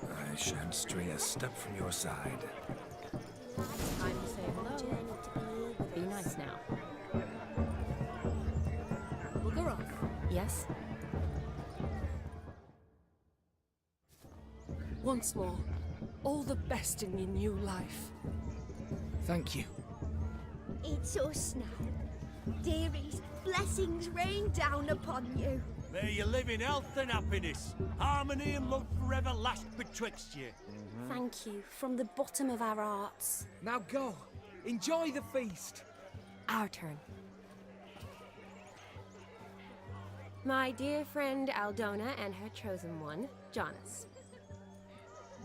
I shan't stray a step from your side. Time to say hello. Be nice now. Bugger off. Yes? Once more, all the best in your new life. Thank you. It's us now. Dearies, blessings rain down upon you. May you live in health and happiness. Harmony and love forever last betwixt you. Thank you from the bottom of our hearts. Now go. Enjoy the feast. Our turn. My dear friend Aldona and her chosen one, Jonas.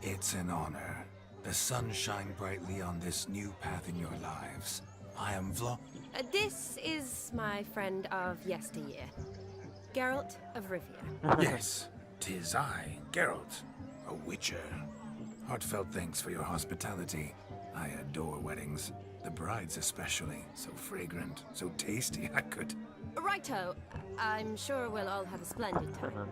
It's an honor. The sun shine brightly on this new path in your lives. I am This is my friend of yesteryear, Geralt of Rivia. Yes, 'tis I, Geralt, a witcher. Heartfelt thanks for your hospitality. I adore weddings. The brides especially. So fragrant, so tasty, I could... Righto. I'm sure we'll all have a splendid time.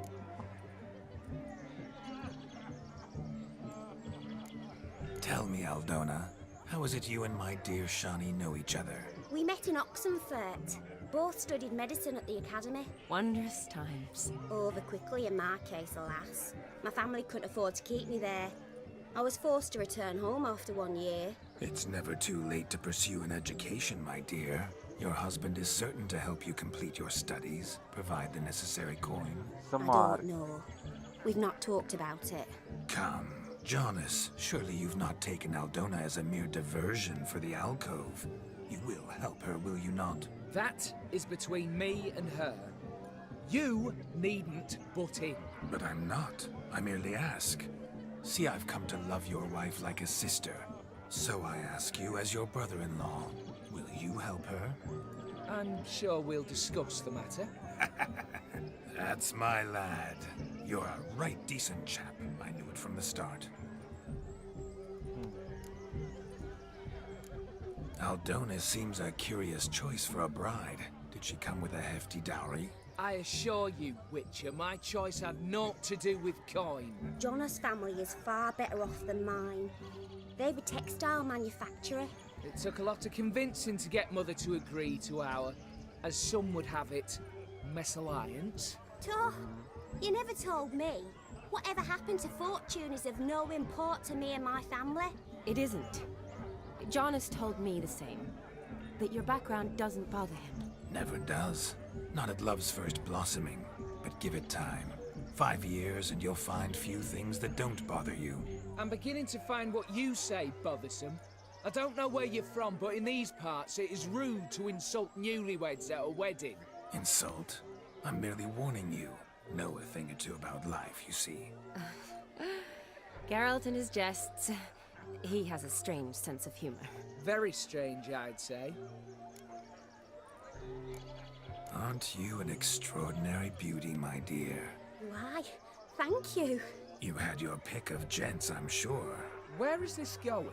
Tell me, Aldona, how is it you and my dear Shani know each other? We met in Oxenfurt. Both studied medicine at the academy. Wondrous times. Over quickly in my case, alas. My family couldn't afford to keep me there. I was forced to return home after 1 year. It's never too late to pursue an education, my dear. Your husband is certain to help you complete your studies, provide the necessary coin. I don't know. We've not talked about it. Come, Jonas, surely you've not taken Aldona as a mere diversion for the alcove. You will help her, will you not? That is between me and her. You needn't butt in. But I'm not. I merely ask. See, I've come to love your wife like a sister. So I ask you, as your brother-in-law, will you help her? I'm sure we'll discuss the matter. That's my lad. You're a right decent chap. I knew it from the start. Aldona seems a curious choice for a bride. Did she come with a hefty dowry? I assure you, Witcher, my choice had naught to do with coin. Jonas' family is far better off than mine. They're a textile manufacturer. It took a lot of convincing to get Mother to agree to our, as some would have it, mesalliance. You never told me. Whatever happened to fortune is of no import to me and my family. It isn't. Jonas told me the same. That your background doesn't bother him. Never does. Not at love's first blossoming. But give it time. 5 years and you'll find few things that don't bother you. I'm beginning to find what you say bothersome. I don't know where you're from, but in these parts it is rude to insult newlyweds at a wedding. Insult? I'm merely warning you. Know a thing or two about life, you see. Geralt and his jests. He has a strange sense of humor. Very strange, I'd say. Aren't you an extraordinary beauty, my dear? Why, thank you. You had your pick of gents, I'm sure. Where is this going?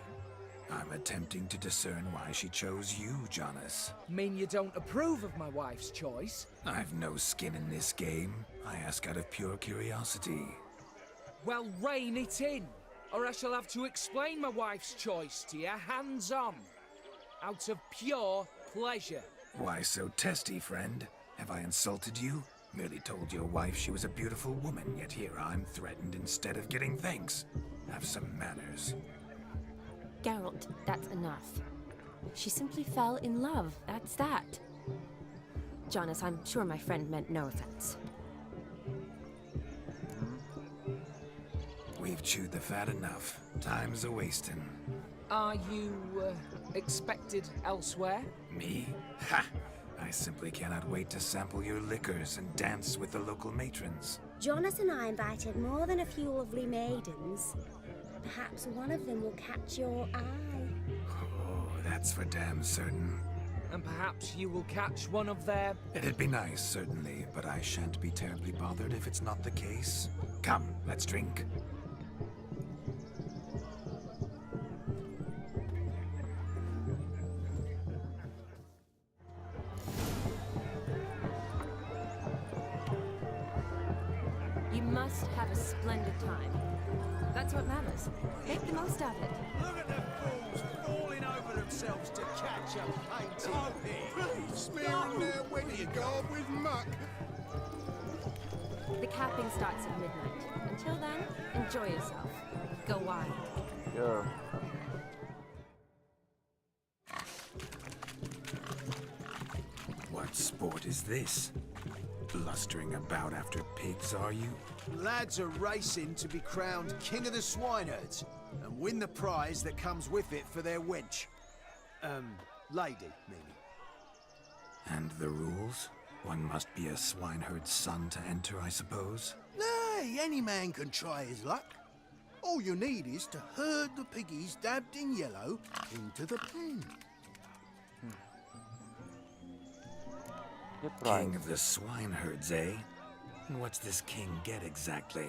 I'm attempting to discern why she chose you, Jonas. Mean you don't approve of my wife's choice? I've no skin in this game. I ask out of pure curiosity. Well, rein it in, or I shall have to explain my wife's choice to you hands-on. Out of pure pleasure. Why so testy, friend? Have I insulted you? Merely told your wife she was a beautiful woman, yet here I'm threatened instead of getting thanks. Have some manners. Geralt, that's enough. She simply fell in love, that's that. Jonas, I'm sure my friend meant no offense. We've chewed the fat enough. Time's a-wasting. Are you, expected elsewhere? Me? Ha! I simply cannot wait to sample your liquors and dance with the local matrons. Jonas and I invited more than a few lovely maidens. Perhaps one of them will catch your eye. Oh, that's for damn certain. And perhaps you will catch one of their... It'd be nice, certainly, but I shan't be terribly bothered if it's not the case. Come, let's drink. You must have a splendid time. That's what matters. Make the most of it. Look at the fools falling over themselves to catch a painting. Smearing their wedding garb with muck. The capping starts at midnight. Until then, enjoy yourself. Go wild. Sure. What sport is this? Blustering about after pigs, are you? Lads are racing to be crowned king of the swineherds and win the prize that comes with it for their wench. Lady, meaning. And the rules? One must be a swineherd's son to enter, I suppose? Nay, any man can try his luck. All you need is to herd the piggies dabbed in yellow into the pen. King of the swineherds, eh? And what's this king get exactly?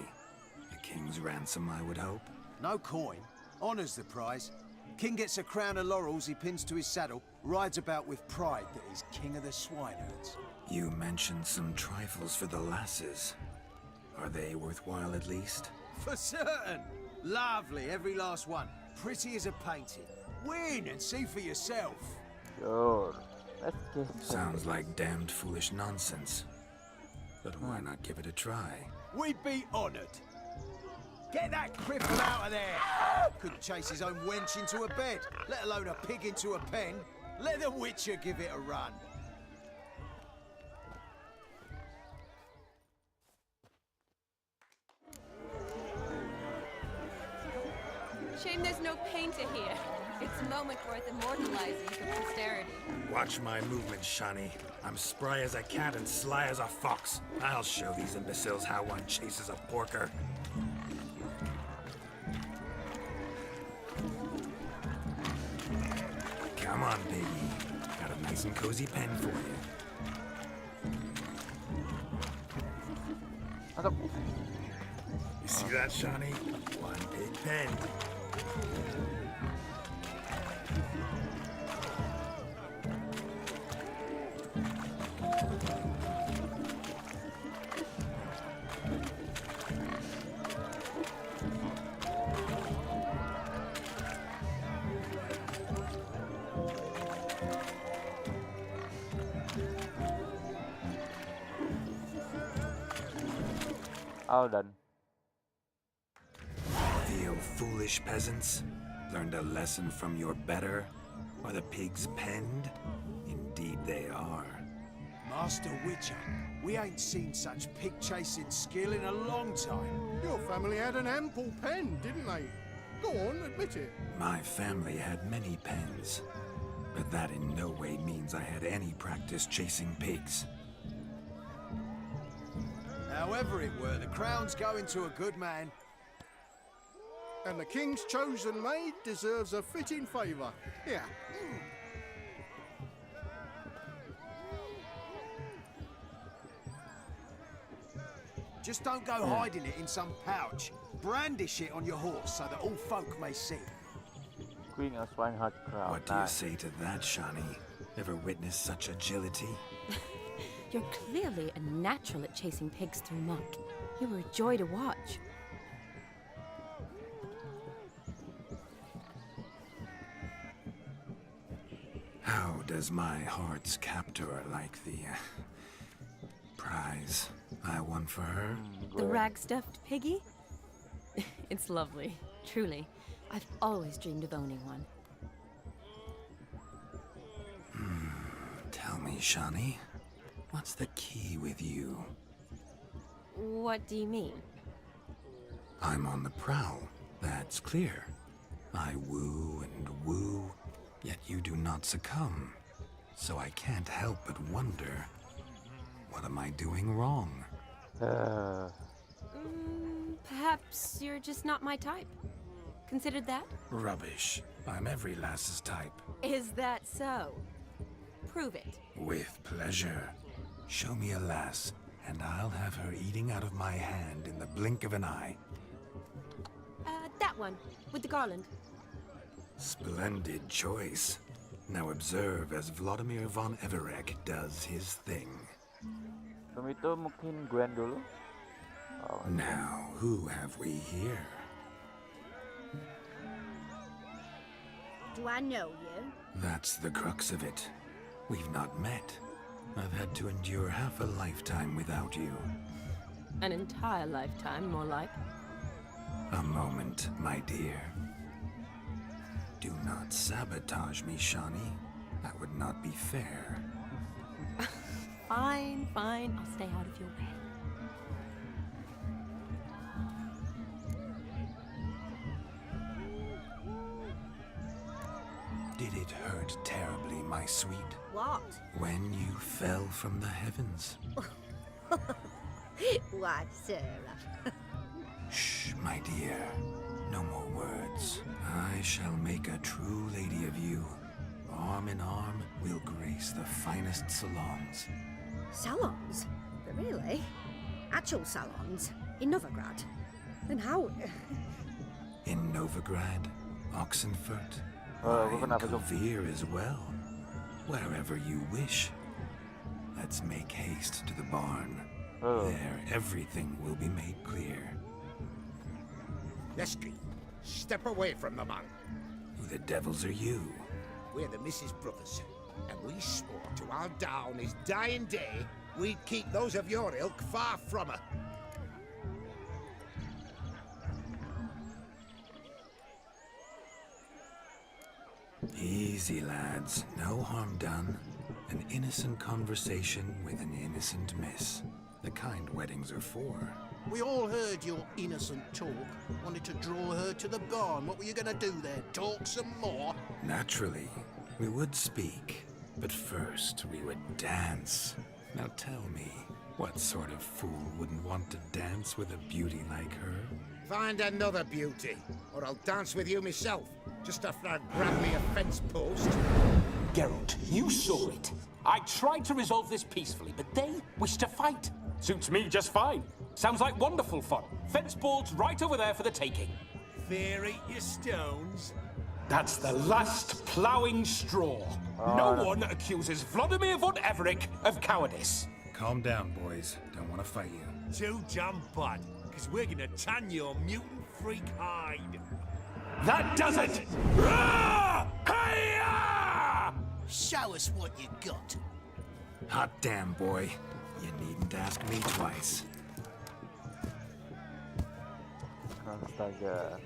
A king's ransom, I would hope. No coin. Honours the prize. King gets a crown of laurels he pins to his saddle, rides about with pride that he's king of the swineherds. You mentioned some trifles for the lasses. Are they worthwhile at least? For certain! Lovely, every last one. Pretty as a painting. Win and see for yourself. Sure. Let's get Sounds like damned foolish nonsense. But why not give it a try? We'd be honoured. Get that cripple out of there! Couldn't chase his own wench into a bed, let alone a pig into a pen. Let the Witcher give it a run. Shame there's no painter here. It's a moment worth immortalizing for posterity. Watch my movements, Shani. I'm spry as a cat and sly as a fox. I'll show these imbeciles how one chases a porker. Come on, baby. Got a nice and cozy pen for you. You see that, Shani? One big pen. All done. You foolish peasants. Learned a lesson from your better? Are the pigs penned? Indeed they are. Master Witcher, we ain't seen such pig-chasing skill in a long time. Your family had an ample pen, didn't they? Go on, admit it. My family had many pens, but that in no way means I had any practice chasing pigs. However it were, the crown's going to a good man. And the king's chosen maid deserves a fitting favour. Here. Just don't go hiding it in some pouch. Brandish it on your horse so that all folk may see. Queen of Swineherd Crown. What do you say to that, Shani? Ever witnessed such agility? You're clearly a natural at chasing pigs through muck. You were a joy to watch. How does my heart's captor like the prize I won for her? The rag-stuffed piggy? It's lovely, truly. I've always dreamed of owning one. Tell me, Shani, what's the key with you? What do you mean? I'm on the prowl, that's clear. I woo and woo, yet you do not succumb. So I can't help but wonder, what am I doing wrong? Perhaps you're just not my type. Considered that? Rubbish. I'm every lass's type. Is that so? Prove it. With pleasure. Show me a lass, and I'll have her eating out of my hand in the blink of an eye. That one, with the garland. Splendid choice. Now observe as Vladimir von Everek does his thing. Sebelum itu mungkin Gwen dulu. Now, who have we here? Do I know you? That's the crux of it. We've not met. I've had to endure half a lifetime without you. An entire lifetime, more like. A moment, my dear. Do not sabotage me, Shani. That would not be fair. Fine, fine. I'll stay out of your way. Did it hurt terribly, my sweet? What? When you fell from the heavens? Why, Sarah? Shh, my dear. No more words. I shall make a true lady of you. Arm in arm, we'll grace the finest salons. Salons? Really? Actual salons? In Novigrad? And how? In Novigrad, Oxenfurt, and Kalvir as well. Wherever you wish. Let's make haste to the barn. There, everything will be made clear. Lesky, step away from the man. Who the devils are you? We're the Mrs. Brothers, and we swore to our down his dying day we'd keep those of your ilk far from her. Easy, lads. No harm done. An innocent conversation with an innocent miss. The kind weddings are for. We all heard your innocent talk. Wanted to draw her to the barn. What were you gonna do there? Talk some more? Naturally, we would speak. But first, we would dance. Now tell me, what sort of fool wouldn't want to dance with a beauty like her? Find another beauty, or I'll dance with you myself, just after I grab me a fence post. Geralt, you saw it. I tried to resolve this peacefully, but they wish to fight. Suits me just fine. Sounds like wonderful fun. Fence boards right over there for the taking. Fear eat your stones. That's the last ploughing straw. No one accuses Vladimir von Everek of cowardice. Calm down, boys. Don't want to fight you. Too damn bad, because we're gonna tan your mutant freak hide. That does it! Rah! Hi-ya! Show us what you got. Hot damn, boy. You needn't ask me twice. Astaga.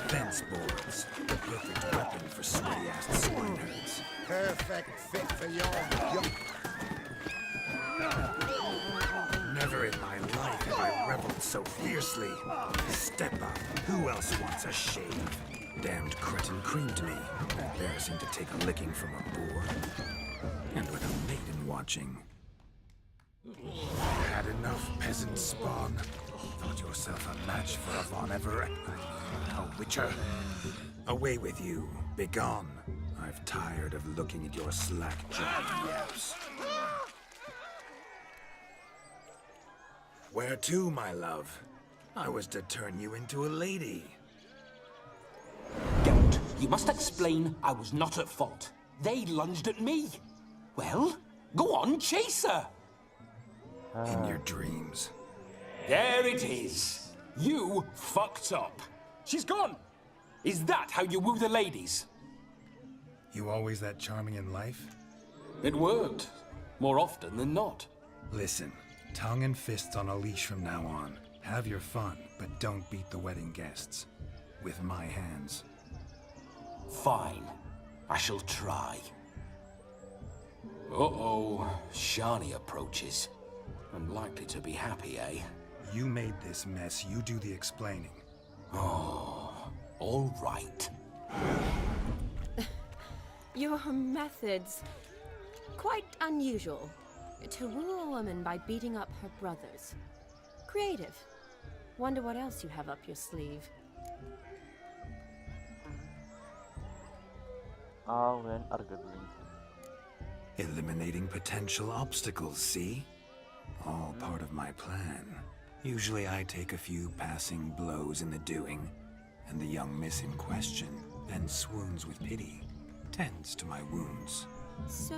Fence boards. The perfect weapon for sweaty-ass swineherds. Perfect fit for your junk. Never in my life have I reveled so fiercely. Step up. Who else wants a shave? Damned cretin creamed me. Embarrassing to take a licking from a boor. And with a maiden watching. Had enough, peasant spawn. Thought yourself a match for a Von Everett. A witcher. Away with you. Begone. I've tired of looking at your slack-jawed yaps. Where to, my love? I was to turn you into a lady. Geralt, you must explain I was not at fault. They lunged at me. Well, go on, chase her. In your dreams. There it is. You fucked up. She's gone. Is that how you woo the ladies? You always that charming in life? It worked. More often than not. Listen, tongue and fists on a leash from now on. Have your fun, but don't beat the wedding guests. With my hands. Fine. I shall try. Uh-oh. Shani approaches. Unlikely to be happy, eh? You made this mess. You do the explaining. Oh, all right. Your methods... quite unusual. To woo a woman by beating up her brothers. Creative. Wonder what else you have up your sleeve. When arguably. Eliminating potential obstacles, see? All part of my plan. Usually I take a few passing blows in the doing, and the young miss in question then swoons with pity, tends to my wounds. So,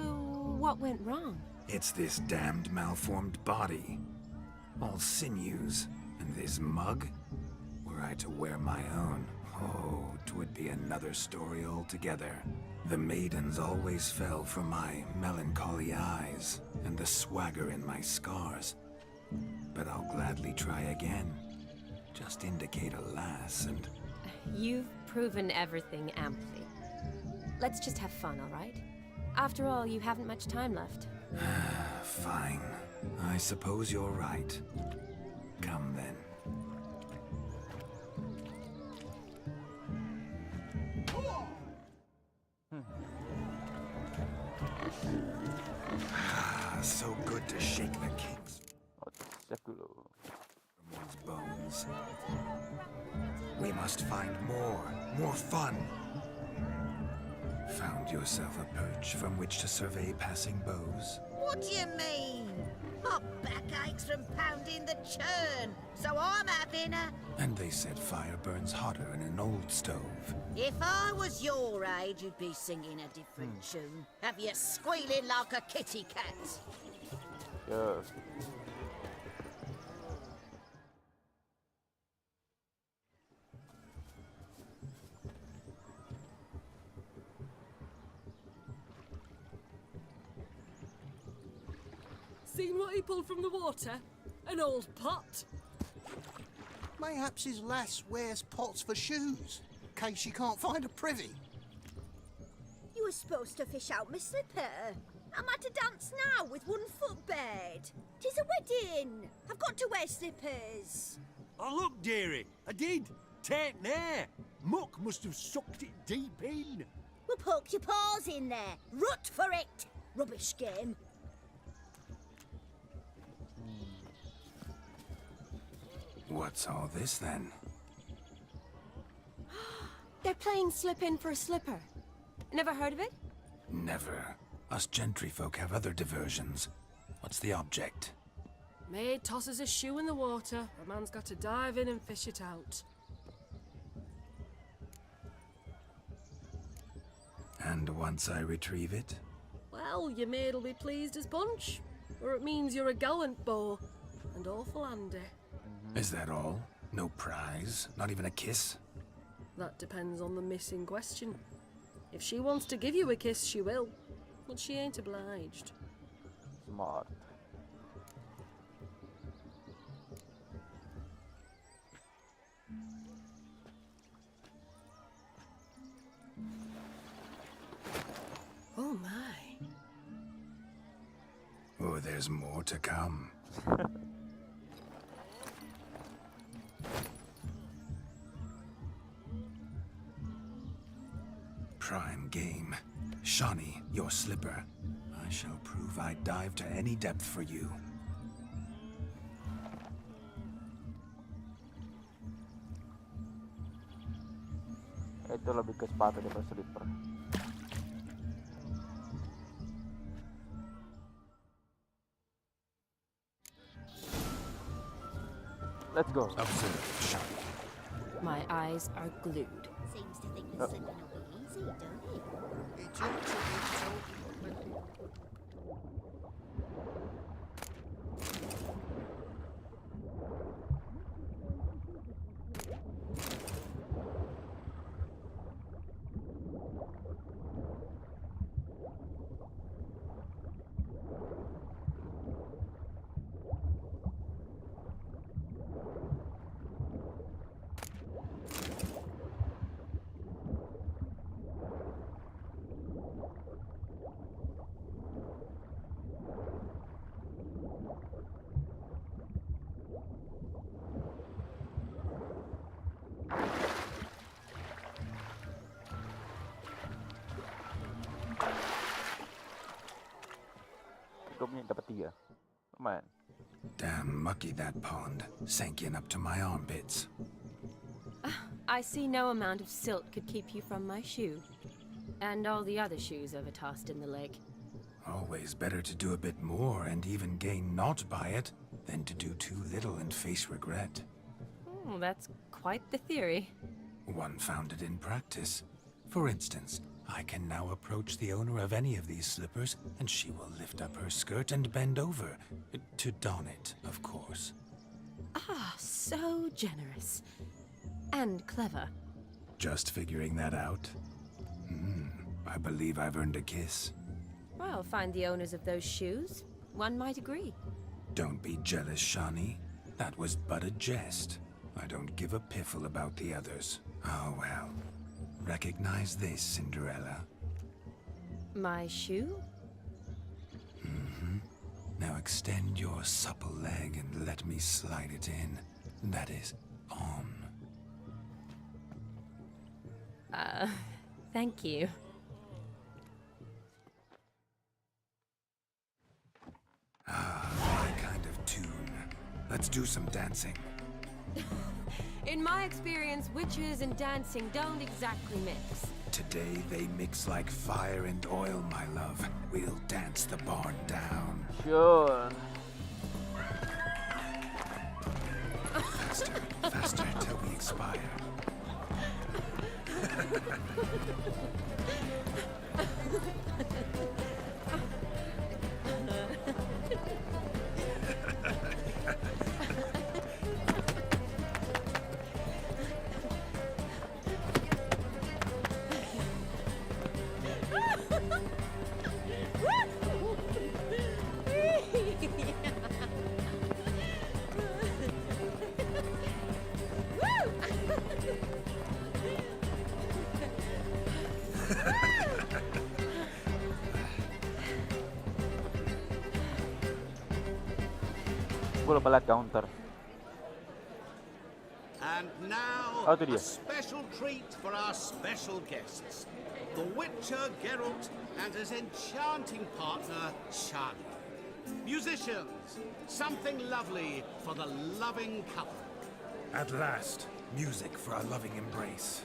what went wrong? It's this damned malformed body. All sinews, and this mug? Were I to wear my own, oh, 'twould be another story altogether. The maidens always fell for my melancholy eyes, and the swagger in my scars. But I'll gladly try again. Just indicate a lass and... You've proven everything amply. Let's just have fun, all right? After all, you haven't much time left. Fine. I suppose you're right. Come then. So good to shake the kinks from one's bones. We must find more fun. Found yourself a perch from which to survey passing bows? What do you mean? My back aches from pounding the churn, so I'm having a... And they said fire burns hotter in an old stove. If I was your age, you'd be singing a different tune. Have you squealing like a kitty cat? Yeah. Seen what he pulled from the water? An old pot. Mayhaps his lass wears pots for shoes, in case she can't find a privy. You were supposed to fish out my slipper. I'm at a dance now with one foot bared. 'Tis a wedding. I've got to wear slippers. Oh, look, dearie, I did. Take there. Muck must have sucked it deep in. Well, poke your paws in there. Rut for it. Rubbish game. What's all this then? They're playing slip in for a slipper. Never heard of it? Never. Us gentry folk have other diversions. What's the object? Maid tosses a shoe in the water. A man's got to dive in and fish it out. And once I retrieve it? Well, your maid'll be pleased as punch. Or it means you're a gallant beau. And awful handy. Is that all? No prize? Not even a kiss? That depends on the miss in question. If she wants to give you a kiss, she will. But she ain't obliged. Smart. Oh my. Oh, there's more to come. Prime game. Shani, your slipper. I shall prove I'd dive to any depth for you. Itu lebih ke sepatu daripada slipper. Let's go. Observe, Shani. My eyes are glued. Seems to think the slipping will be easy, don't it? It ought to be totally... dapat 3. Lumayan. Damn mucky that pond, sank in up to my armpits. I see no amount of silt could keep you from my shoe. And all the other shoes overtossed in the lake. Always better to do a bit more and even gain naught by it than to do too little and face regret. Oh, that's quite the theory. One founded in practice. For instance, I can now approach the owner of any of these slippers, and she will lift up her skirt and bend over. To don it, of course. Ah, so generous. And clever. Just figuring that out? I believe I've earned a kiss. Well, find the owners of those shoes. One might agree. Don't be jealous, Shani. That was but a jest. I don't give a piffle about the others. Oh well. Recognize this, Cinderella. My shoe? Now extend your supple leg and let me slide it in. That is, on. Thank you. My kind of tune. Let's do some dancing. In my experience, witches and dancing don't exactly mix. Today they mix like fire and oil, my love. We'll dance the barn down. Sure. Faster, faster till we expire. Gue lupa liat counter. And now, Oh, itu a dia. special treat for our special guests. The Witcher Geralt and his enchanting partner, Shani. Musicians, something lovely for the loving couple. At last, music for a loving embrace.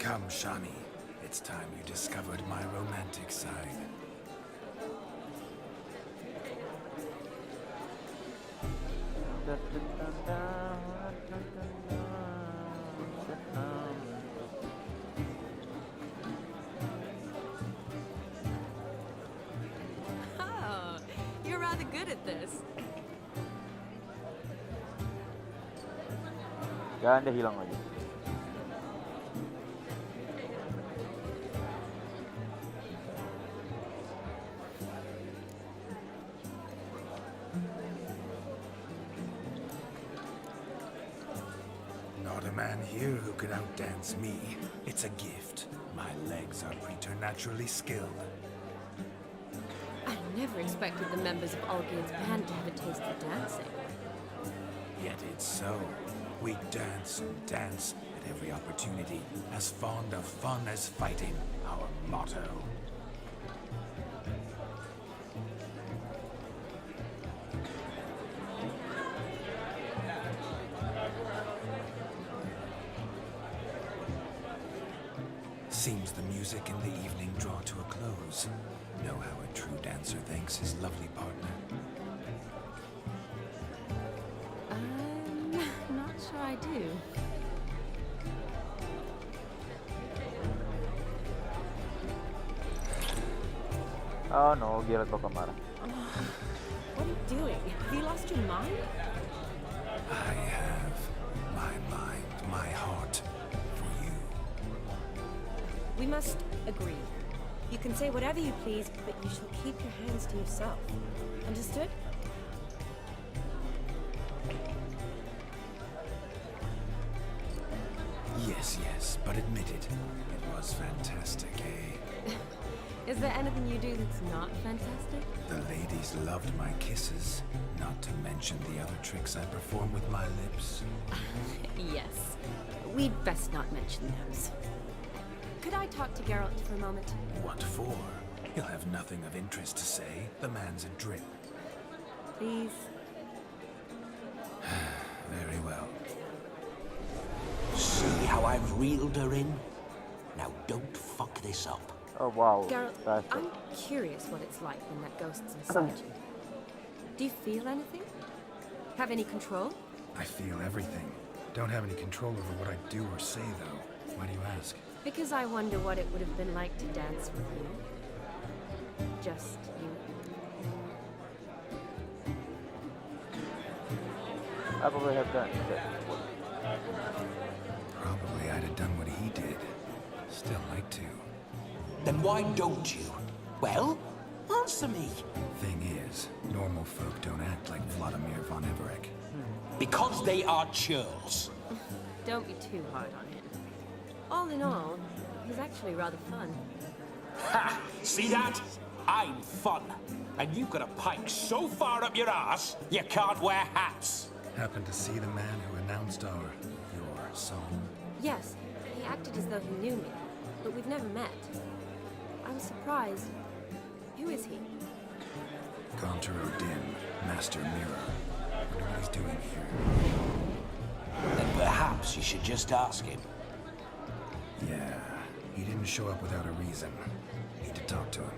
Come, Shani. It's time you discovered my romantic side. Oh, you're rather good at this. Jangan dia hilang lagi. Not a man here who could outdance me. It's a gift. My legs are preternaturally skilled. I never expected the members of Olgierd's band to have a taste for dancing. Yet it's so. We dance and dance at every opportunity, as fond of fun as fighting, our motto. Seems the music and the evening draw to a close. Know how a true dancer thanks his lovely partner. Not sure I do. Oh no, Geralt bakal marah. What are you doing? Have you lost your mind? I have my mind, my heart for you. We must agree. You can say whatever you please, but you shall keep your hands to yourself. Understood? Yes, yes, but admit it. It was fantastic, eh? Is there anything you do that's not fantastic? The ladies loved my kisses, not to mention the other tricks I perform with my lips. Yes. We'd best not mention those. Could I talk to Geralt for a moment? What for? He'll have nothing of interest to say. The man's a drip. Please. Very well. See how I've reeled her in? Now don't fuck this up. Oh wow. Geralt, That's I'm curious what it's like when that ghost's inside you. Do you feel anything? Have any control? I feel everything. Don't have any control over what I do or say, though. Why do you ask? Because I wonder what it would have been like to dance with you. Just you. I probably have done that. Probably I'd have done what he did. Still like to. Then why don't you? Well, answer me. Thing is, normal folk don't act like Vladimir von Everett. Because they are churls. Don't be too hard on him. All in all, he's actually rather fun. Ha! See that? I'm fun. And you've got a pike so far up your ass, you can't wear hats. Happened to see the man who announced your song? Yes, he acted as though he knew me, but we've never met. I was surprised. Who is he? Gaunter Odin, Master Mirror. Wonder what he's doing here. Then perhaps you should just ask him. Yeah, he didn't show up without a reason. Need to talk to him.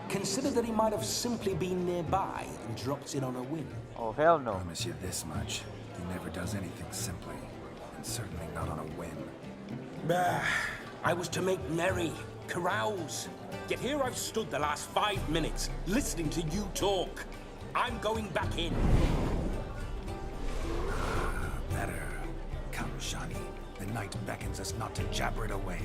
Consider that he might have simply been nearby and dropped in on a whim. Oh hell no. Promise you this much. He never does anything simply. And certainly not on a whim. Bah, I was to make merry, carouse. Yet here I've stood the last 5 minutes, listening to you talk. I'm going back in. Better. Come, Shani. The night beckons us not to jabber it away.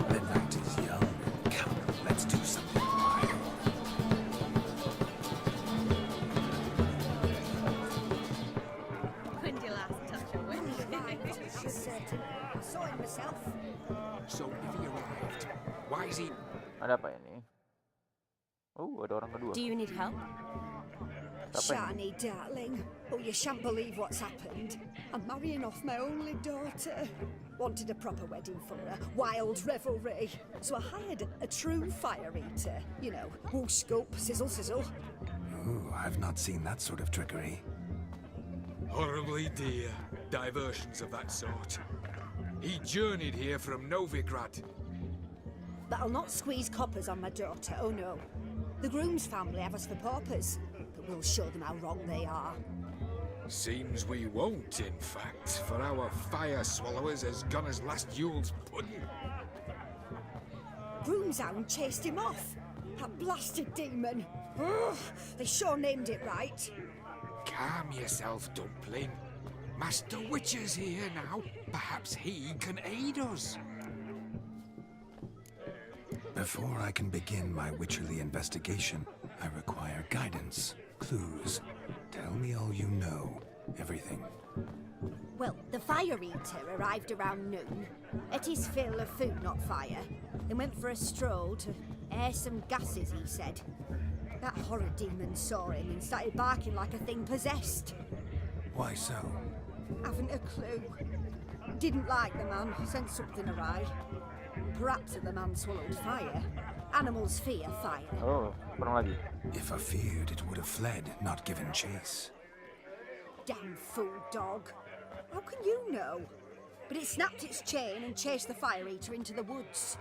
The night is young. Come, let's do something wild. When did you last touch a window? I'm certain. I saw him myself. So if he arrived, why is he... Ada apa ini? Oh, ada orang kedua. Do you need help? Shani, darling. Oh, you shan't believe what's happened. I'm marrying off my only daughter. Wanted a proper wedding for her. Wild revelry. So I hired a true fire eater. You know, whoosh, scoop, sizzle, sizzle. Ooh, I've not seen that sort of trickery. Horribly dear diversions of that sort. He journeyed here from Novigrad. That'll not squeeze coppers on my daughter, oh no. The groom's family have us for paupers, but we'll show them how wrong they are. Seems we won't, in fact, for our fire swallowers has gone as last Yule's pudding. Groom's hound chased him off. That blasted demon. Ugh, they sure named it right. Calm yourself, Dumpling. Master Witcher's here now. Perhaps he can aid us. Before I can begin my witcherly investigation, I require guidance, clues. Tell me all you know. Everything. Well, the fire eater arrived around noon, ate his fill of food, not fire, then went for a stroll to air some gases, he said. That horror demon saw him and started barking like a thing possessed. Why so? Haven't a clue. Didn't like the man, sent something awry. Perhaps if the man swallowed fire. Animals fear fire. Oh, kurang lagi. If I feared, it would have fled, not given chase. Damn fool dog. How can you know? But it snapped its chain and chased the fire eater into the woods.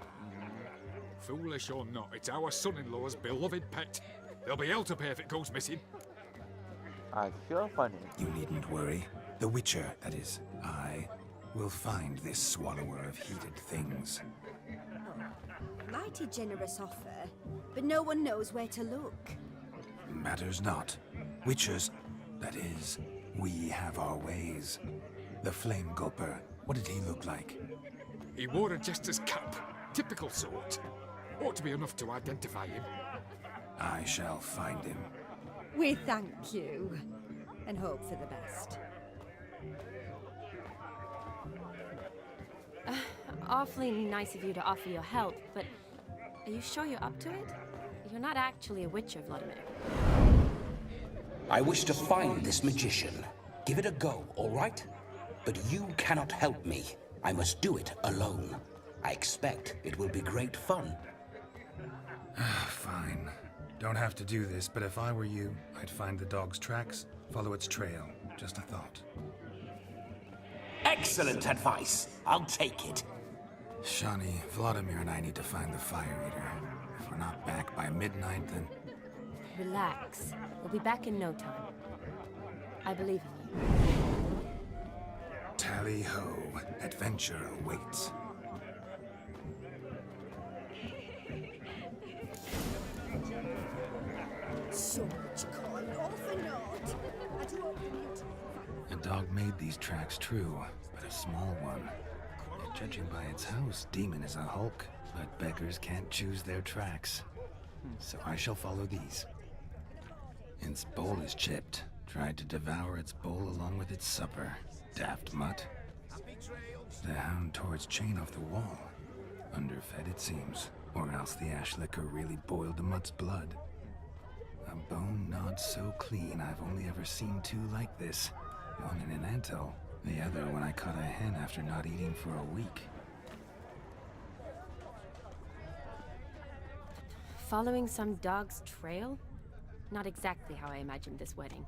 Foolish or not, it's our son-in-law's beloved pet. There'll be hell to pay if it goes missing. I feel funny. You needn't worry. The Witcher, that is, I, will find this swallower of heated things. Mighty generous offer, but no one knows where to look. Matters not. Witchers, that is, we have our ways. The Flame Gulper, what did he look like? He wore a jester's cap. Typical sort. Ought to be enough to identify him. I shall find him. We thank you, and hope for the best. Awfully nice of you to offer your help, but are you sure you're up to it? You're not actually a witcher, Vladimir. I wish to find this magician. Give it a go, all right? But you cannot help me. I must do it alone. I expect it will be great fun. Fine. Don't have to do this, but if I were you, I'd find the dog's tracks, follow its trail. Just a thought. Excellent advice. I'll take it. Shani, Vladimir and I need to find the fire eater. If we're not back by midnight, then... Relax. We'll be back in no time. I believe in you. Tally-ho. Adventure awaits. So much coin, all for naught. I do hope you need to... A dog made these tracks true, but a small one. Judging by its house, Demon is a hulk, but beggars can't choose their tracks. So I shall follow these. Its bowl is chipped. Tried to devour its bowl along with its supper. Daft mutt. The hound tore its chain off the wall. Underfed, it seems. Or else the ash liquor really boiled the mutt's blood. A bone gnawed so clean I've only ever seen two like this. One in an anthill, the other when I caught a hen after not eating for a week. Following some dog's trail? Not exactly how I imagined this wedding.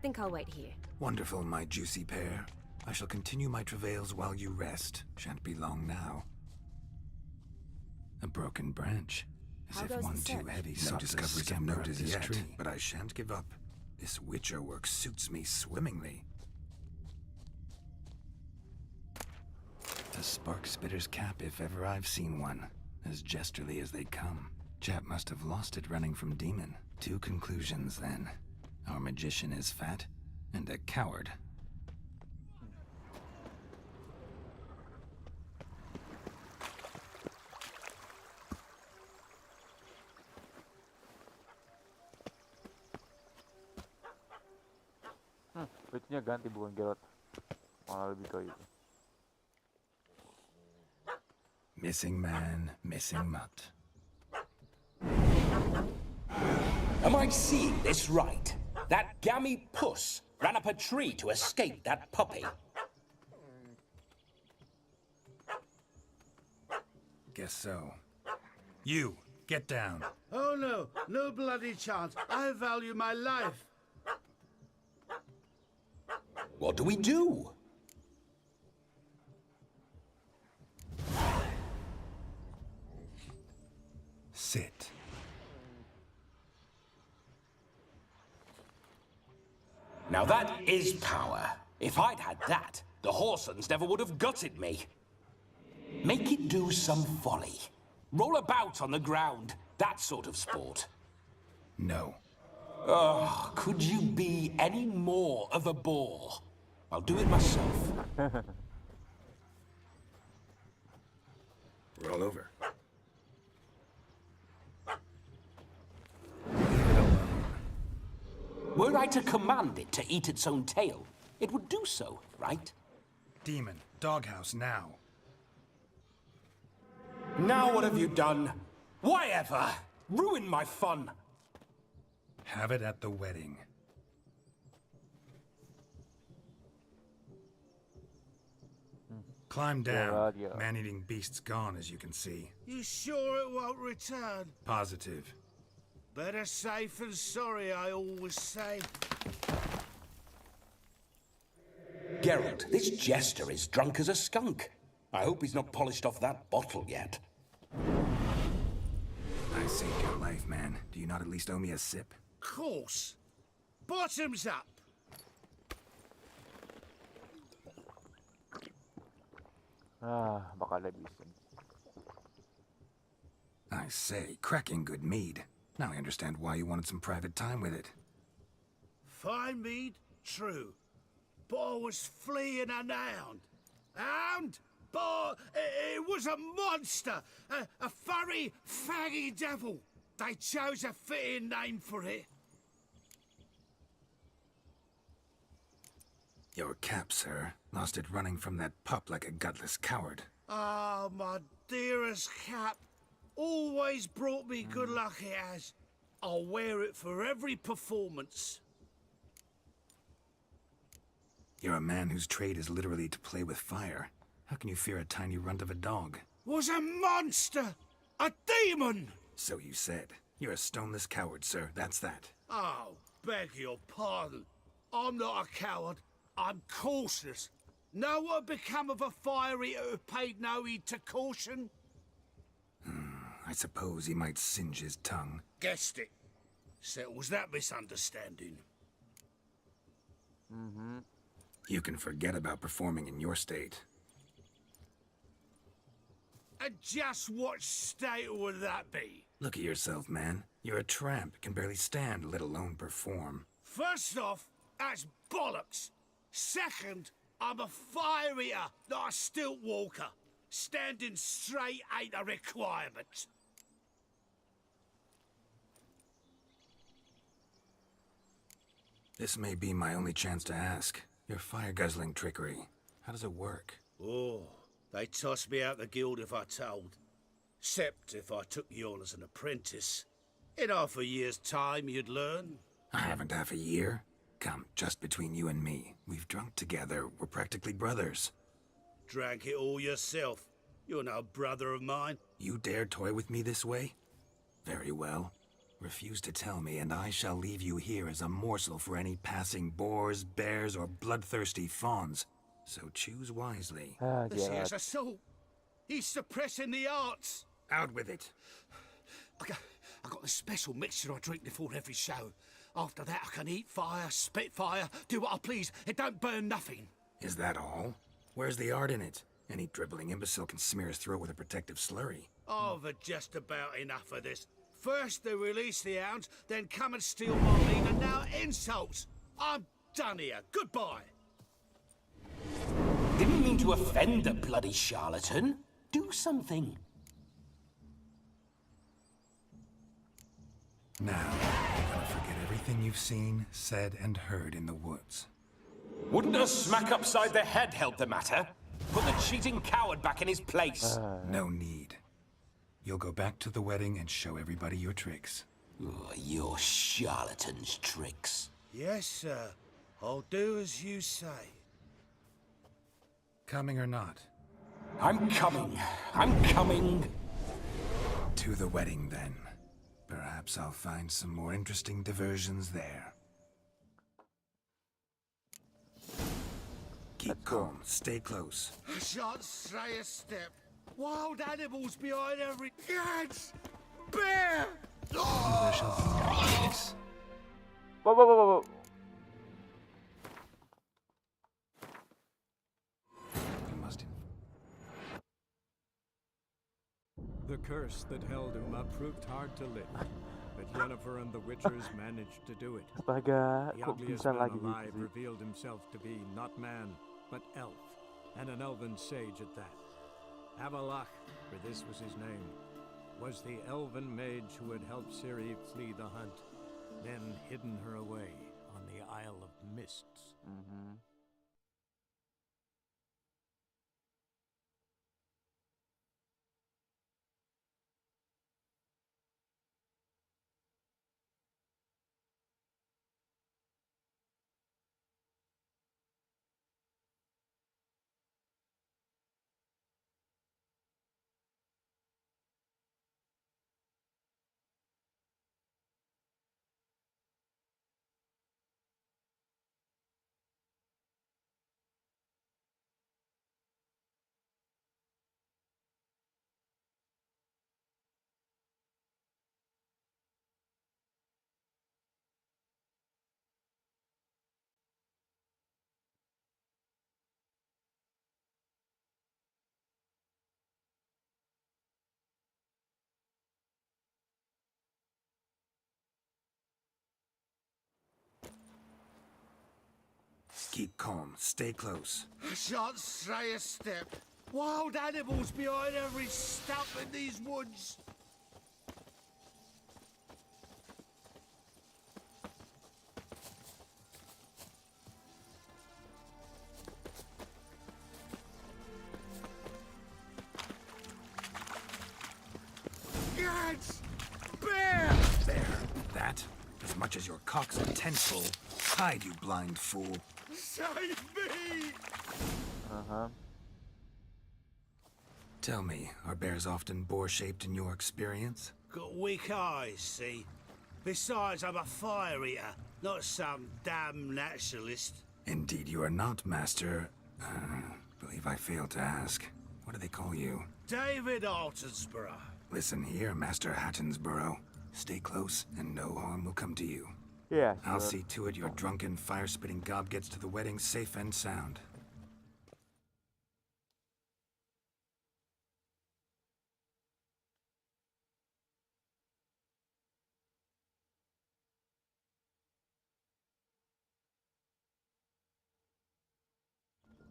Think I'll wait here. Wonderful, my juicy pair. I shall continue my travails while you rest. Shan't be long now. A broken branch. As How if goes one the too search? heavy. No No discoveries of note as yet, tree. but I shan't give up. This witcher work suits me swimmingly. A spark spitter's cap if ever I've seen one. As jesterly as they come. Chap must have lost it running from Demon. Two conclusions then. Our magician is fat, and a coward. Bajunya ganti bukan Geralt. Malah lebih ke itu. Missing man, missing mutt. Am I seeing this right? That gammy puss ran up a tree to escape that puppy. Guess so. You, get down. Oh no, no bloody chance. I value my life. What do we do? Sit. Now that is power. If I'd had that, the Horsons never would have gutted me. Make it do some folly. Roll about on the ground. That sort of sport. No. Oh, could you be any more of a bore? I'll do it myself. Roll over. Were I to command it to eat its own tail, it would do so, right? Demon, doghouse now. Now what have you done? Why ever? Ruin my fun. Have it at the wedding. Climb down. Man-eating beast's gone, as you can see. You sure it won't return? Positive. Better safe than sorry, I always say. Geralt, this jester is drunk as a skunk. I hope he's not polished off that bottle yet. I saved your life, man. Do you not at least owe me a sip? Course. Bottoms up. Bakal habisin. I say, cracking good mead. Now I understand why you wanted some private time with it. Fine mead, true. But I was fleeing an hound. Hound? But it was a monster. A furry, faggy devil. They chose a fitting name for it. Your cap, sir. Lost it running from that pup like a gutless coward. Ah, my dearest cap. Always brought me good luck, it has. I'll wear it for every performance. You're a man whose trade is literally to play with fire. How can you fear a tiny runt of a dog? Was a monster! A demon! So you said. You're a stoneless coward, sir. That's that. Oh, beg your pardon. I'm not a coward. I'm cautious. Know what become of a fire eater who paid no heed to caution? I suppose he might singe his tongue. Guessed it. Settles that misunderstanding. You can forget about performing in your state. And just what state would that be? Look at yourself, man. You're a tramp, can barely stand, let alone perform. First off, that's bollocks. Second, I'm a fire eater, not a stilt walker. Standing straight ain't a requirement. This may be my only chance to ask. Your fire-guzzling trickery, how does it work? Oh, they toss me out the guild if I told. Except if I took you on as an apprentice. In half a year's time, you'd learn. I haven't half a year. Come, just between you and me. We've drunk together. We're practically brothers. Drank it all yourself. You're no brother of mine. You dare toy with me this way? Very well. Refuse to tell me, and I shall leave you here as a morsel for any passing boars, bears, or bloodthirsty fawns. So choose wisely. This here's assault. He's suppressing the arts. Out with it. I got the special mixture I drink before every show. After that, I can eat fire, spit fire, do what I please. It don't burn nothing. Is that all? Where's the art in it? Any dribbling imbecile can smear his throat with a protective slurry. I've had just about enough of this. First they release the hounds, then come and steal my meat, and now insults. I'm done here. Goodbye. Didn't mean to offend the bloody charlatan. Do something. Now, you're gonna forget everything you've seen, said, and heard in the woods. Wouldn't a smack upside the head help the matter? Put the cheating coward back in his place. No need. You'll go back to the wedding and show everybody your tricks. Oh, your charlatan's tricks. Yes, sir. I'll do as you say. Coming or not? I'm coming. I'm coming. To the wedding, then. Perhaps I'll find some more interesting diversions there. Keep calm. Stay close. I shan't stray a step. Wild animals behind every... Cats! Bear! There shall be no peace. Whoa. You must... The curse that held Uma proved hard to lift, but Yennefer and the Witchers managed to do it. Astaga, The kok ugliest bisa man lagi alive gitu sih? revealed himself to be not man, but elf, and an elven sage at that. Avalach, for this was his name, was the elven mage who had helped Ciri flee the hunt, then hidden her away on the Isle of Mists. Keep calm. Stay close. I shan't stray a step. Wild animals behind every stump in these woods. Cats! Bear! There. That, as much as your cock's a tentpole. Hide, you blind fool. Save me! Tell me, are bears often boar-shaped in your experience? Got weak eyes, see? Besides, I'm a fire eater, not some damn naturalist. Indeed you are not, Master. Believe I failed to ask. What do they call you? David Altonsborough. Listen here, Master Hattonsborough. Stay close, and no harm will come to you. Yeah, I'll sure. see to it your drunken, fire-spitting gob gets to the wedding safe and sound.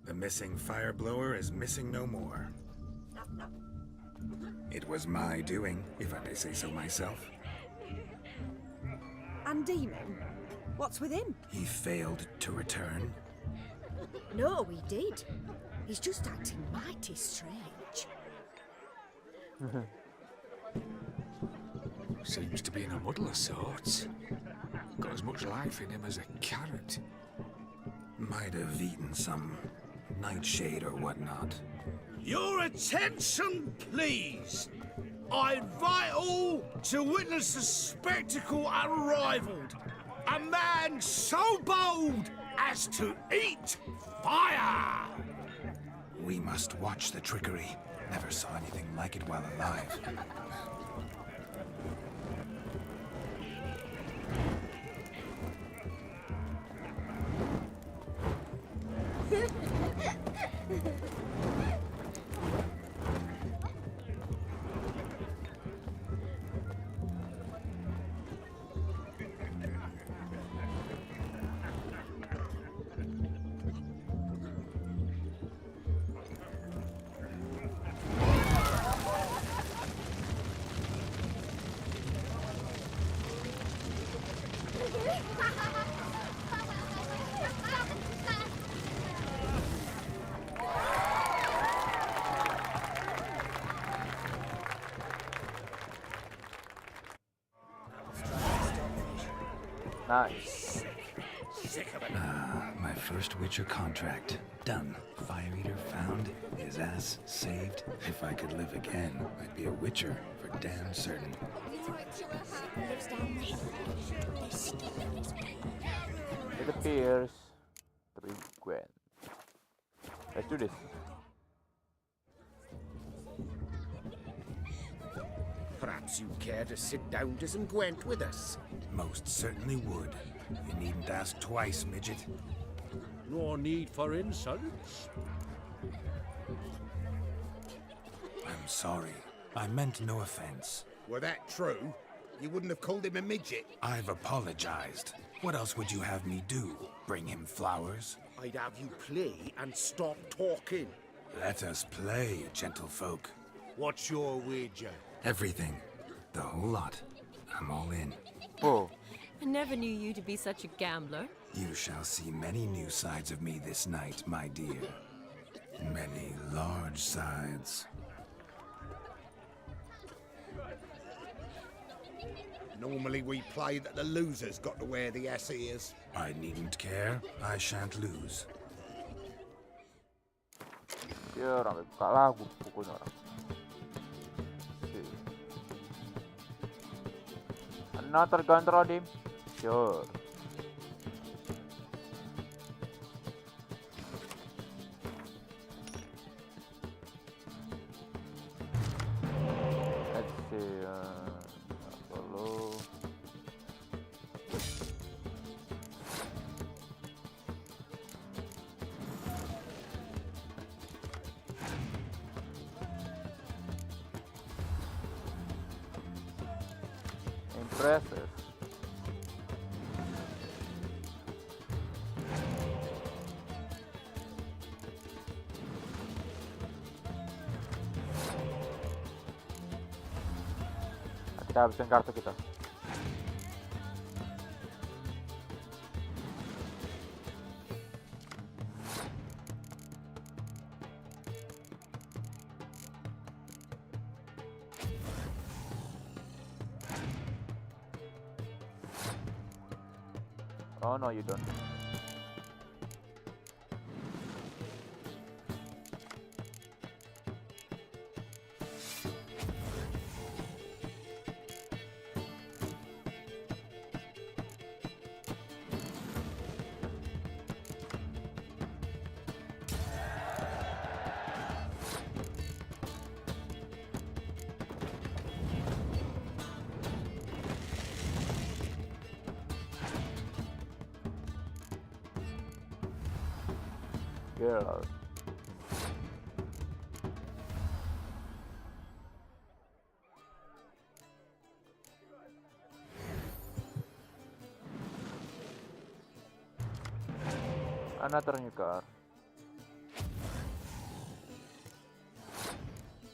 The missing fire blower is missing no more. It was my doing, if I may say so myself. And Demon? What's with him? He failed to return. No, he did. He's just acting mighty strange. Seems to be in a muddle of sorts. Got as much life in him as a carrot. Might have eaten some nightshade or whatnot. Your attention, please. I invite all to witness a spectacle unrivaled. A man so bold as to eat fire! We must watch the trickery. Never saw anything like it while alive. Nice. My first Witcher contract. Done. Fire Eater found. His ass saved. If I could live again, I'd be a Witcher for damn certain. It appears to be Gwen. Let's do this. Perhaps you'd care to sit down to some Gwent with us? Most certainly would. You needn't ask twice, midget. No need for insults. I'm sorry. I meant no offense. Were that true, you wouldn't have called him a midget. I've apologized. What else would you have me do? Bring him flowers? I'd have you play and stop talking. Let us play, gentlefolk. What's your wager? Everything. The whole lot. I'm all in. Oh. I never knew you to be such a gambler. You shall see many new sides of me this night, my dear. Many large sides. Normally we play that the loser's got to wear the ass ears. I needn't care. I shan't lose. Dia orang buka lagu pokoknya orang. Another gun him. Sure. Let's see. Follow. Impressive. Kita habisin kartu kita. Oh no, you don't. girl. Another new car.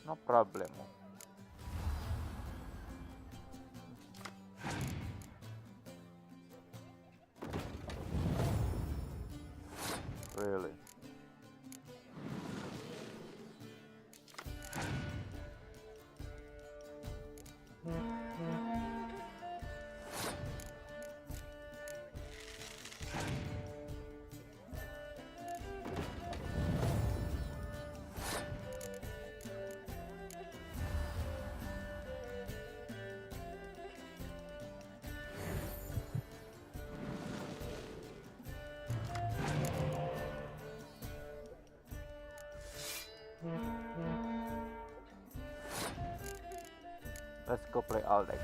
No problem. Really? Let's go play all day.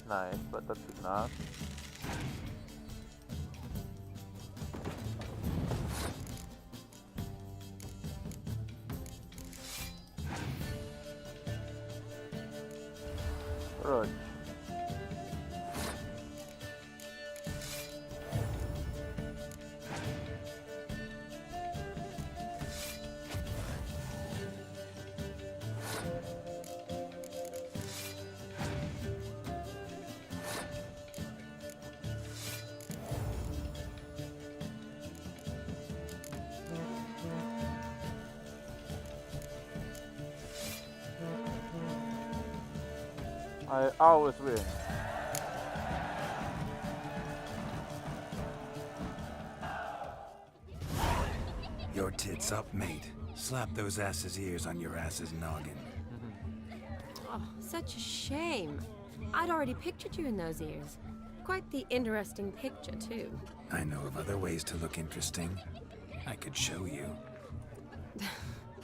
Nice, but that's enough. Roach. I always win. Your tits up, mate. Slap those asses' ears on your ass's noggin. Oh, such a shame. I'd already pictured you in those ears. Quite the interesting picture, too. I know of other ways to look interesting. I could show you.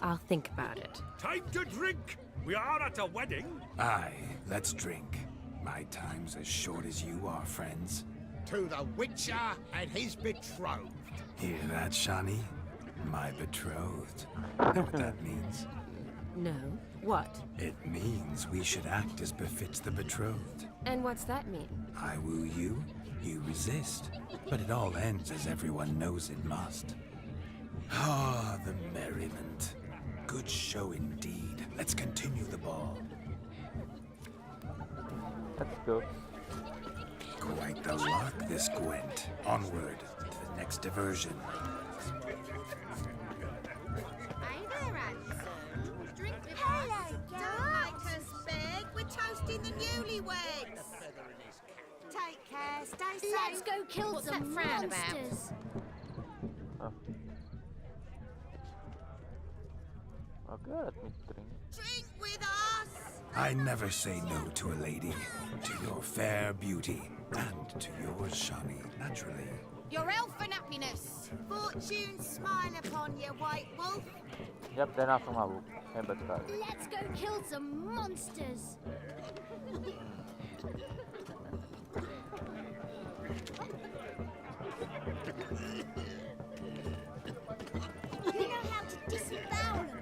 I'll think about it. Time to drink! We are at a wedding! Aye, let's drink. My time's as short as you are, friends. To the Witcher and his betrothed. Hear that, Shani? My betrothed. Know what that means? No. What? It means we should act as befits the betrothed. And what's that mean? I woo you, you resist. But it all ends as everyone knows it must. Ah, the merriment. Good show indeed. Let's continue the ball. Let's go. Quite the lark, this Gwent. Onward to the next diversion. Hey there, handsome. Drink with Hello, don't make us beg. We're toasting the newlyweds. Take care, stay safe. Let's go kill some monsters. Okay, let me drink. Drink with us. I never say no to a lady. To your fair beauty. And to yours, Shani, naturally. Your elfin happiness. Fortune smile upon you, white wolf. Yap, dan langsung mabuk. Hebat sekali. Let's go kill some monsters. You know how to disembowel them.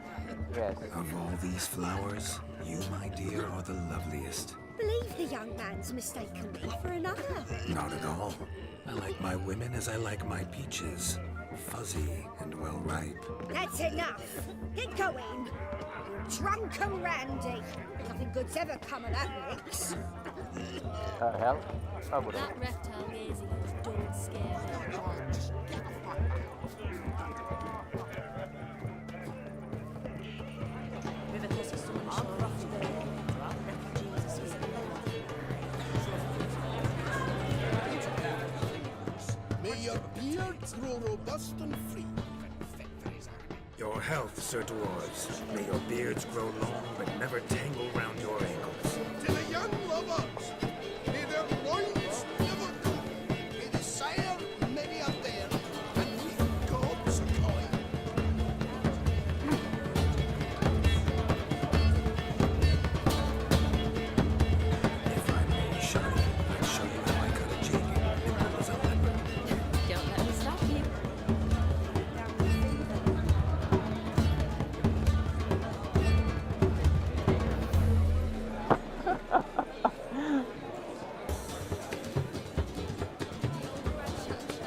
Yes. Of all these flowers, you, my dear, are the loveliest. Believe the young man's mistaken me for another. Not at all. I like my women as I like my peaches. Fuzzy and well ripe. That's enough. Get going. You're drunk and randy. Nothing good's ever come of that mix. Hell? Oh, bodoh. That reptile gazing is don't scare me. May your beards grow robust and free. health, Sir Dwarves. May your beards grow long, but never tangle round your ankles. To the young lovers, may their loins never come. May the sire many a bear, and with gods a coin. If I may, Shani, I'll show you how I cut a jig nimble as a leopard. Don't let me stop you.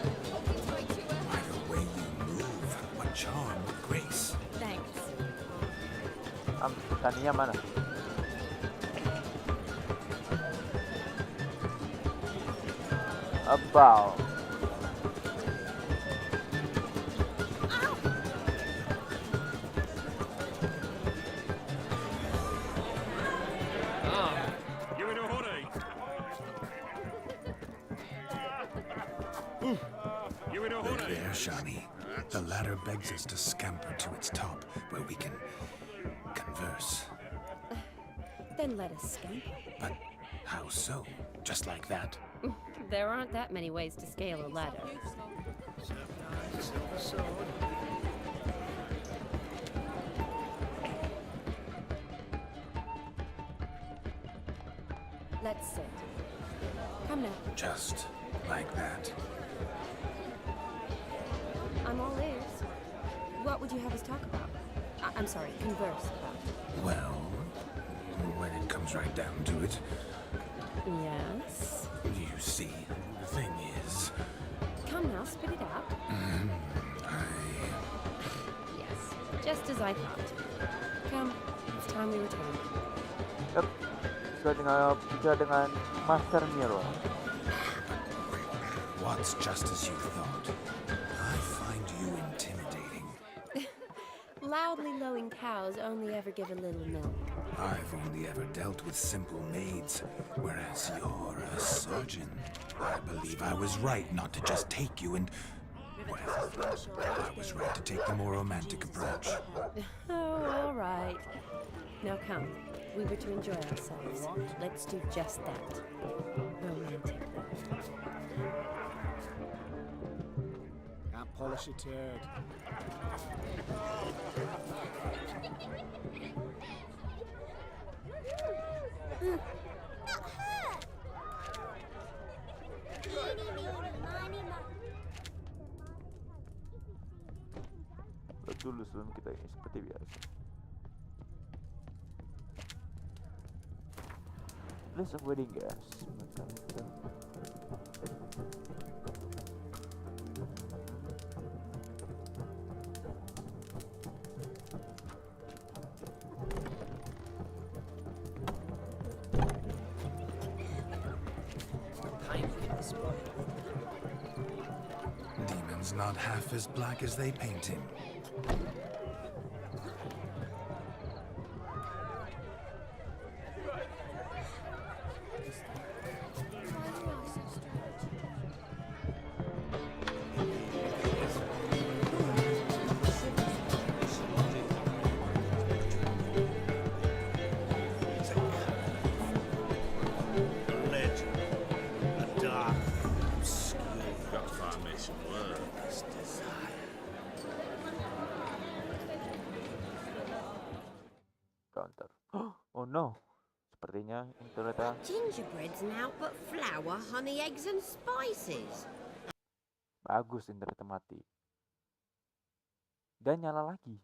By the way you move, what charm, what grace. Thanks. Taninya mana? About. You in a hurry? You in a Look hurry? there, Shani. The ladder begs us to scamper to its top, where we can converse. Then let us scamper. But how so? Just like that? There aren't that many ways to scale a ladder. Let's sit. Come now. Just like that? I'm all ears. What would you have us talk about? I'm sorry, converse about. Well, when it comes right down to it, Yes? you see, the thing is, Come now, spit it out. Yes, just as I thought. Come, it's time we return. Yep. Bicara dengan Master Miro. what's just as you thought? I find you intimidating. Loudly lowing cows only ever give a little milk. I've only ever dealt with simple maids, whereas you're a surgeon. I believe I was right not to just take you and... Well, I was right to take the more romantic approach. Oh, all right. Now come. We were to enjoy ourselves. Let's do just that. Romantic. Can't polish a turd. Dulu sebelum kita ini seperti biasa. List of wedding guests. Demon's not half as black as they paint him. Counter. Oh no. Sepertinya ini ternyata Gingerbread's now but flour, honey, eggs and spices. bagus, ini ternyata mati. Dan nyala lagi.